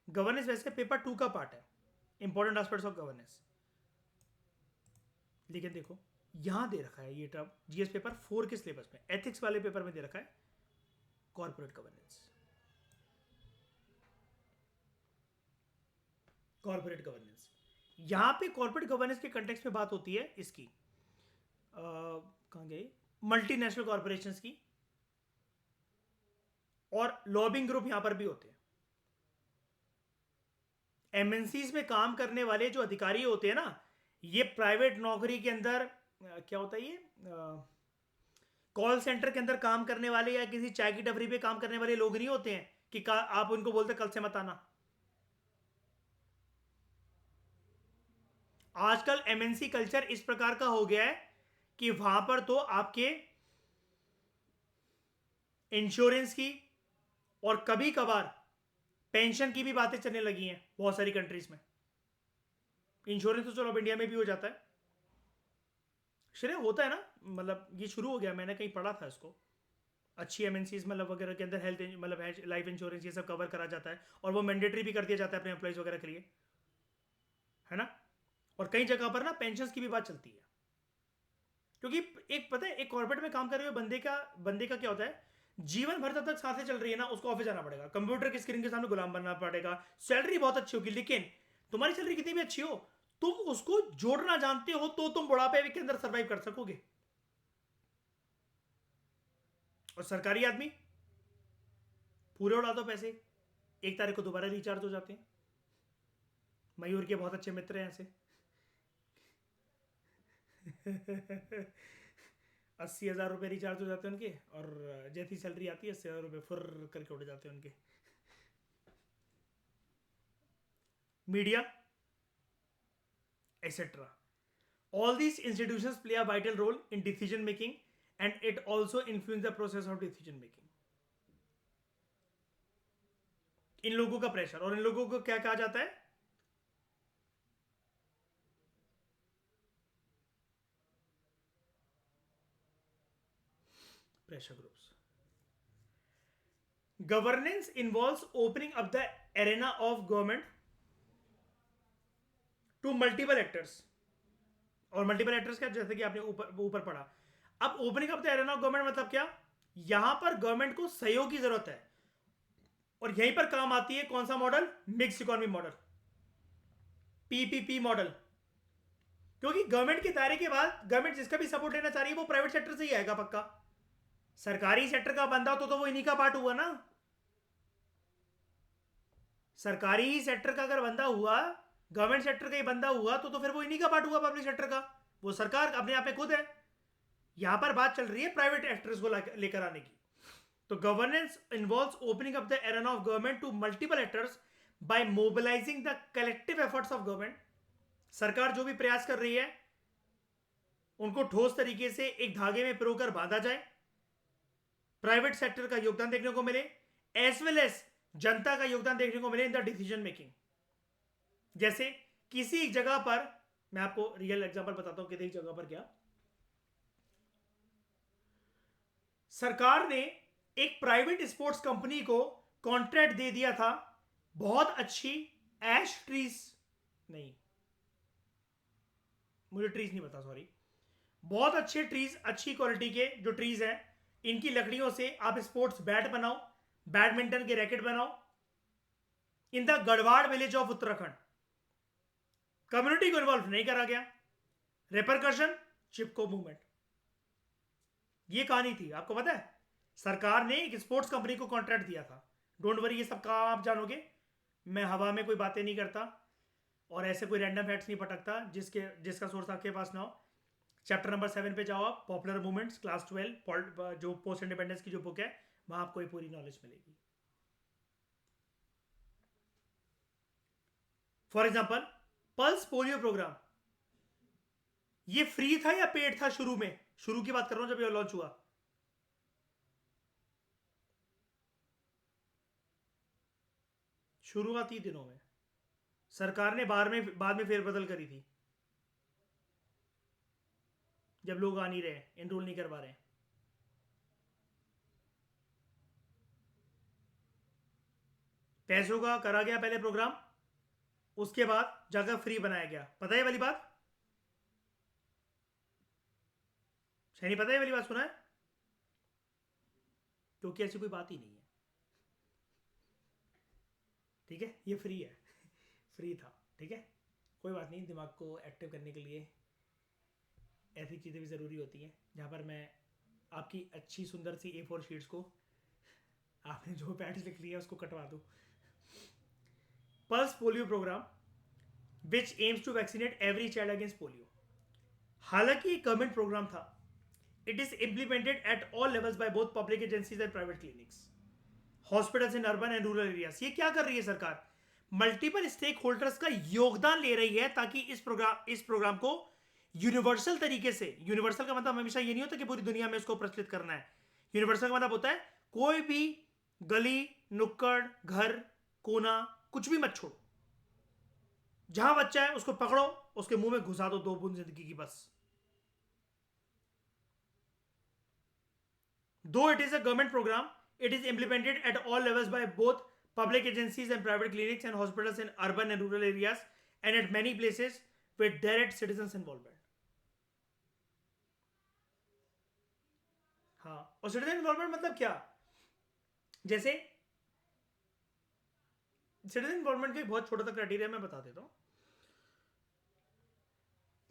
गवर्नेंस वैसे पेपर 2 का पार्ट है, इंपॉर्टेंट एस्पेक्ट्स ऑफ गवर्नेंस, लेकिन देखो यहां दे रखा है ये टर्म जीएस पेपर 4 के सिलेबस में, एथिक्स वाले पेपर में दे रखा है कॉर्पोरेट गवर्नेंस। कॉर्पोरेट गवर्नेंस, यहां पे कॉर्पोरेट गवर्नेंस के कंटेक्स्ट में बात होती है इसकी, कहां गई, मल्टीनेशनल कॉर्पोरेशंस की, और लॉबिंग ग्रुप यहां पर भी होते हैं। एमएनसीज में काम करने वाले जो अधिकारी होते हैं ना, ये प्राइवेट नौकरी के अंदर क्या होता है, ये कॉल सेंटर के अंदर काम करने वाले या किसी चाय की टपरी पे काम करने वाले लोग नहीं होते हैं कि आप उनको बोलते कल से मत आना। आजकल एमएनसी कल्चर इस प्रकार का हो गया है कि वहां पर तो आपके इंश्योरेंस की और कभी कभार पेंशन की भी बातें चलने लगी हैं बहुत सारी कंट्रीज में। इंश्योरेंस तो चलो अब इंडिया में भी हो जाता है, श्रेय होता है ना, मतलब ये शुरू हो गया, मैंने कहीं पढ़ा था इसको। अच्छी एमएनसीज मतलब वगैरह के अंदर हेल्थ मतलब लाइफ इंश्योरेंस ये सब कवर करा जाता है, और वो मैंडेटरी भी कर दिया जाता है अपने एम्प्लॉइज वगैरह के लिए, है ना। और कई जगह पर ना पेंशन की भी बात चलती है, क्योंकि एक पता है, एक कॉर्पोरेट में काम कर रहे हुए बंदे का क्या होता है, जीवन भर तब तक सांसें चल रही है ना, उसको ऑफिस जाना पड़ेगा, कंप्यूटर की स्क्रीन के सामने गुलाम बनना पड़ेगा, सैलरी बहुत अच्छी होगी, लेकिन तुम्हारी सैलरी कितनी भी अच्छी हो, तुम उसको जोड़ना जानते हो तो तुम बुढ़ापे के अंदर सर्वाइव कर सकोगे। और सरकारी आदमी पूरे उड़ा दो पैसे, 1 तारीख को दोबारा रिचार्ज हो जाते हैं। मयूर के बहुत अच्छे मित्र हैं ऐसे 80,000 रुपये रिचार्ज हो जाते हैं उनके, और जैसी सैलरी आती है 80,000 रुपये फुर करके उड़ जाते हैं उनके। Media etc. All these institutions play a vital role in decision making, and it also influence the process of decision making. इन लोगों का प्रेशर, और इन लोगों को क्या कहा जाता है, pressure groups. Governance involves opening up the arena of government to multiple actors, और मल्टीपल एक्टर्स क्या, जैसे कि आपने ऊपर ऊपर पढ़ा। अब opening up the arena of government मतलब क्या, यहां पर गवर्नमेंट को सहयोग की जरूरत है, और यहीं पर काम आती है कौन सा model, mix economy model, PPP model. क्योंकि गवर्नमेंट के दायरे के बाद गवर्नमेंट जिसका भी सपोर्ट लेना चाह रही है वो प्राइवेट सेक्टर से ही आएगा पक्का। सरकारी सेक्टर का बंदा हो तो वो इन्हीं का पार्ट हुआ ना। सरकारी सेक्टर का अगर बंदा हुआ, गवर्नमेंट सेक्टर का ही बंदा हुआ तो फिर वो इन्हीं का पार्ट हुआ पब्लिक सेक्टर का, वो सरकार अपने आप में खुद है। यहां पर बात चल रही है प्राइवेट एक्टर्स को लेकर आने की। तो governance involves opening up the arena of government to multiple actors by mobilising the collective efforts of government. सरकार जो भी प्रयास कर रही है उनको ठोस तरीके से एक धागे में पिरोकर बांधा जाए, प्राइवेट सेक्टर का योगदान देखने को मिले, एज वेल एज जनता का योगदान देखने को मिले इन द डिसीजन मेकिंग। जैसे किसी जगह पर, मैं आपको रियल एग्जांपल बताता हूं, किसी जगह पर क्या, सरकार ने एक प्राइवेट स्पोर्ट्स कंपनी को कॉन्ट्रैक्ट दे दिया था, बहुत अच्छी एश ट्रीज, नहीं मुझे ट्रीज नहीं पता, सॉरी, बहुत अच्छे ट्रीज, अच्छी क्वालिटी के जो ट्रीज हैं, इनकी लकड़ियों से आप स्पोर्ट्स बैट बनाओ, बैडमिंटन के रैकेट बनाओ, in the Garhwal village of Uttarakhand. Community को इन्वॉल्व नहीं करा गया, रेपरकशन चिपको मूवमेंट। ये कहानी थी, आपको पता है। सरकार ने एक स्पोर्ट्स कंपनी को कॉन्ट्रैक्ट दिया था। डोंट वरी, ये सब काम आप जानोगे, मैं हवा में कोई बातें नहीं करता और ऐसे कोई रैंडम फैक्ट्स नहीं पटकता जिसका सोर्स आपके पास ना हो। चैप्टर नंबर 7 पे जाओ आप, पॉपुलर मूवमेंट्स क्लास 12, जो पोस्ट इंडिपेंडेंस की जो बुक है, वहां आपको ये पूरी नॉलेज मिलेगी। For example pulse polio programme, ये फ्री था या पेड था शुरू में, शुरू की बात कर रहा हूं जब ये लॉन्च हुआ। शुरुआती दिनों में सरकार ने बाद में फेरबदल करी थी, जब लोग आ नहीं रहे, एनरोल नहीं करवा रहे। पैसों का करा गया पहले प्रोग्राम, उसके बाद जाकर फ्री बनाया गया। पता है ये वाली बात? नहीं पता है ये वाली बात? सुना है? क्योंकि ऐसी कोई बात ही नहीं है। ठीक है, ये फ्री है। फ्री था। ठीक है, कोई बात नहीं। दिमाग को एक्टिव करने के लिए ऐसी चीज़ें भी ज़रूरी होती हैं, जहाँ पर मैं आपकी अच्छी सुंदर सी A4 शीट्स को, आपने जो पैड्स लिख लिया उसको कटवा दूँ। Pulse polio programme which aims to vaccinate every child against polio. हालांकि गवर्नमेंट प्रोग्राम था, it is implemented at all levels by both public agencies and private clinics, hospitals in urban and rural areas. ये क्या कर रही है सरकार? Multiple stake holders का योगदान ले रही है ताकि इस प्रोग्राम को यूनिवर्सल तरीके से, यूनिवर्सल का मतलब हमेशा ये नहीं होता कि पूरी दुनिया में इसको प्रचलित करना है। यूनिवर्सल का मतलब होता है कोई भी गली, नुक्कड़, घर, कोना, कुछ भी मत छोड़ो। जहां बच्चा है उसको पकड़ो, उसके मुंह में घुसा दो 2 बूंद जिंदगी की बस। Though it is a government program, it is implemented at all levels by both public agencies and private clinics and hospitals in urban and rural areas, and at many places with direct citizens involvement. हाँ, और citizen involvement मतलब क्या? जैसे citizen involvement का एक बहुत छोटा सा क्राइटेरिया मैं बता देता हूं।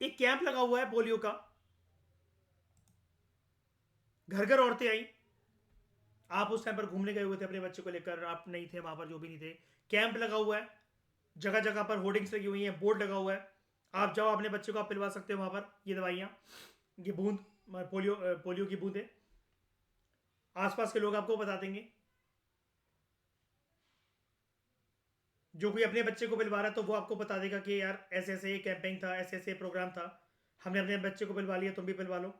एक कैंप लगा हुआ है पोलियो का, घर घर औरतें आई, आप उस टाइम पर घूमने गए हुए थे अपने बच्चे को लेकर, आप नहीं थे वहां पर, जो भी नहीं थे। कैंप लगा हुआ है, जगह जगह पर होर्डिंग्स लगी हुई हैं, बोर्ड लगा हुआ है, आप जाओ अपने बच्चे को आप पिलवा सकते हो वहां पर ये दवाइयाँ, ये बूंद, पोलियो की बूंदें। आसपास के लोग आपको बता देंगे। जो कोई अपने बच्चे को पिलवा रहा है तो वो आपको बता देगा कि यार ऐसे ऐसे ये कैंपेन था, ऐसे ऐसे प्रोग्राम था, हमने अपने बच्चे को पिलवा लिया, तुम भी पिलवा लो।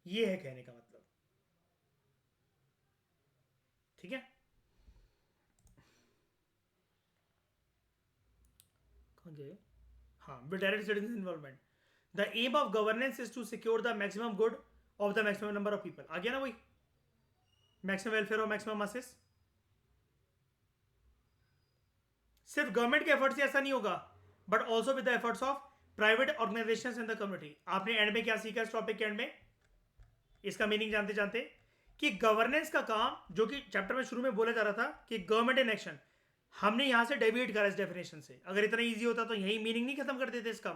ये है कहने का मतलब। ठीक है, कहाँ गए? हाँ, with direct citizen involvement, the aim of governance is to secure the maximum good of the maximum number of people. आ गया ना वही, maximum welfare of maximum masses. सिर्फ गवर्नमेंट के एफर्ट से ऐसा नहीं होगा, but also with the efforts of private organization in the community. आपने एंड में क्या सीखा इस टॉपिक के एंड में? इसका मीनिंग जानते जानते कि गवर्नेंस का काम, जो कि चैप्टर में शुरू में बोला जा रहा था कि गवर्नमेंट इन एक्शन, हमने यहां से डेविएट करा इस डेफिनेशन से। अगर इतना इजी होता तो यही मीनिंग नहीं खत्म कर देते इसका।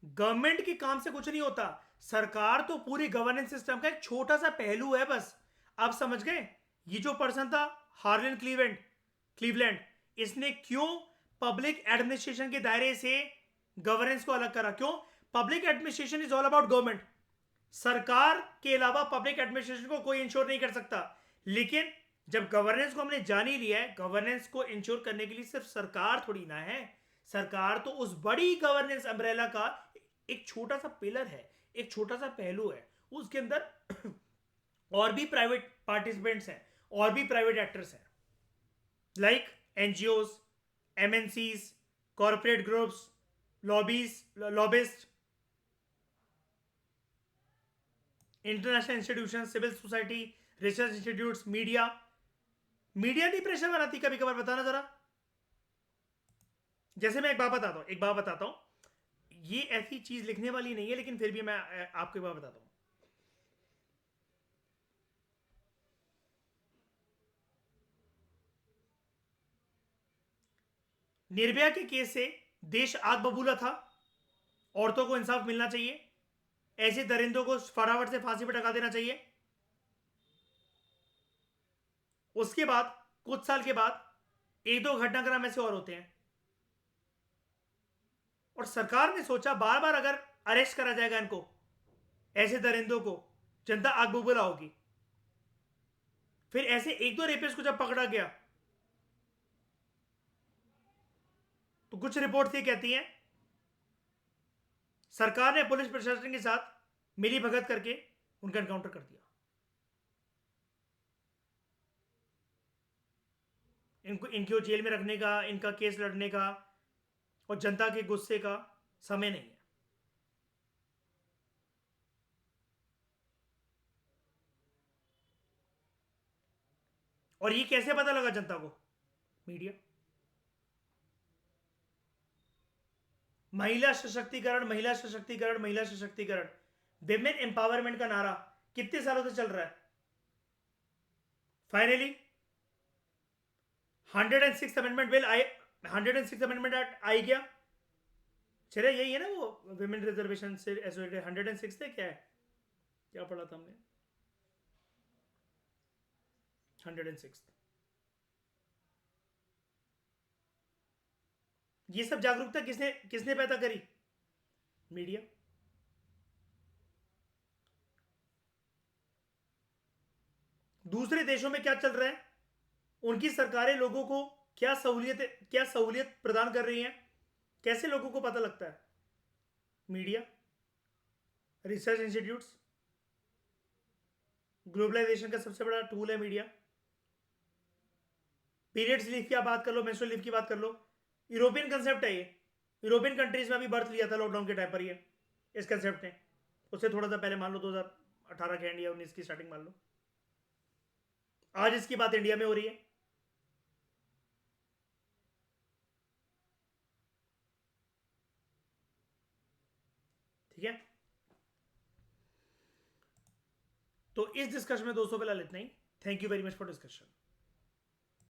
गवर्नमेंट के काम से कुछ नहीं होता, सरकार तो पूरी गवर्नेंस सिस्टम का एक छोटा सा पहलू है बस। आप समझ गए? ये जो पर्सन था हार्लन क्लीवलैंड, इसने क्यों पब्लिक एडमिनिस्ट्रेशन के दायरे से गवर्नेंस को अलग करा? क्यों? Public administration is all about government. सरकार के अलावा पब्लिक एडमिनिस्ट्रेशन को कोई इंश्योर नहीं कर सकता। लेकिन जब गवर्नेंस को हमने जान ही लिया है, गवर्नेंस को इंश्योर करने के लिए सिर्फ सरकार थोड़ी ना है, सरकार तो उस बड़ी गवर्नेंस अम्ब्रेला का एक छोटा सा पिलर है, एक छोटा सा पहलू है। उसके अंदर और भी प्राइवेट पार्टिसिपेंट्स हैं, और भी प्राइवेट एक्टर्स हैं, like NGOs, MNCs, corporate groups, lobbyist, international institution, civil society, research institutes, media. Media नहीं प्रेशर बनाती कभी कभार? बताना जरा। जैसे मैं एक बात बताता हूं, ये ऐसी चीज लिखने वाली नहीं है, लेकिन फिर भी मैं आपको एक बात बताता हूं। निर्भया के केस से देश आग बबूला था, औरतों को इंसाफ मिलना चाहिए, ऐसे दरिंदों को फटाफट से फांसी पर टका देना चाहिए। उसके बाद कुछ साल के बाद एक दो घटनाक्रम ऐसे और होते हैं, और सरकार ने सोचा बार बार अगर अरेस्ट करा जाएगा इनको, ऐसे दरिंदों को, जनता आग बबूला होगी। फिर ऐसे एक दो रेपिस्ट को जब पकड़ा गया तो कुछ रिपोर्ट ये कहती हैं सरकार ने पुलिस प्रशासन के साथ मिली भगत करके उनका एनकाउंटर कर दिया। इनको जेल में रखने का, इनका केस लड़ने का और जनता के गुस्से का समय नहीं है। और ये कैसे पता लगा जनता को? मीडिया। महिला सशक्तिकरण, महिला सशक्तिकरण, महिला सशक्तिकरण, विमेन एम्पावरमेंट का नारा कितने सालों से चल रहा है? फाइनली 106 अमेंडमेंट बिल आए, 106 अमेंडमेंट एक्ट आई क्या? चले यही है ना वो विमेन रिजर्वेशन से एसोसिएटेड 106 थे, क्या है, क्या पढ़ा था हमने? 106। ये सब जागरूकता किसने किसने पैदा करी? मीडिया। दूसरे देशों में क्या चल रहा है? उनकी सरकारें लोगों को क्या सहूलियत प्रदान कर रही हैं? कैसे लोगों को पता लगता है? मीडिया, रिसर्च इंस्टीट्यूट्स, ग्लोबलाइजेशन का सबसे बड़ा टूल है मीडिया। पीरियड्स लीव की आप बात कर लो, मेंस्ट्रुअल लीव की बात कर लो, यूरोपियन कंसेप्ट है ये। यूरोपियन कंट्रीज में अभी बर्थ लिया था लॉकडाउन के टाइम पर ये, इस कंसेप्ट ने। उससे थोड़ा सा पहले मान लो 2018 के एंड या 19 की स्टार्टिंग मान लो। आज इसकी बात इंडिया में हो रही है। ठीक है, तो इस डिस्कशन में दोस्तों फिलहाल इतना ही। Thank you very much for discussion.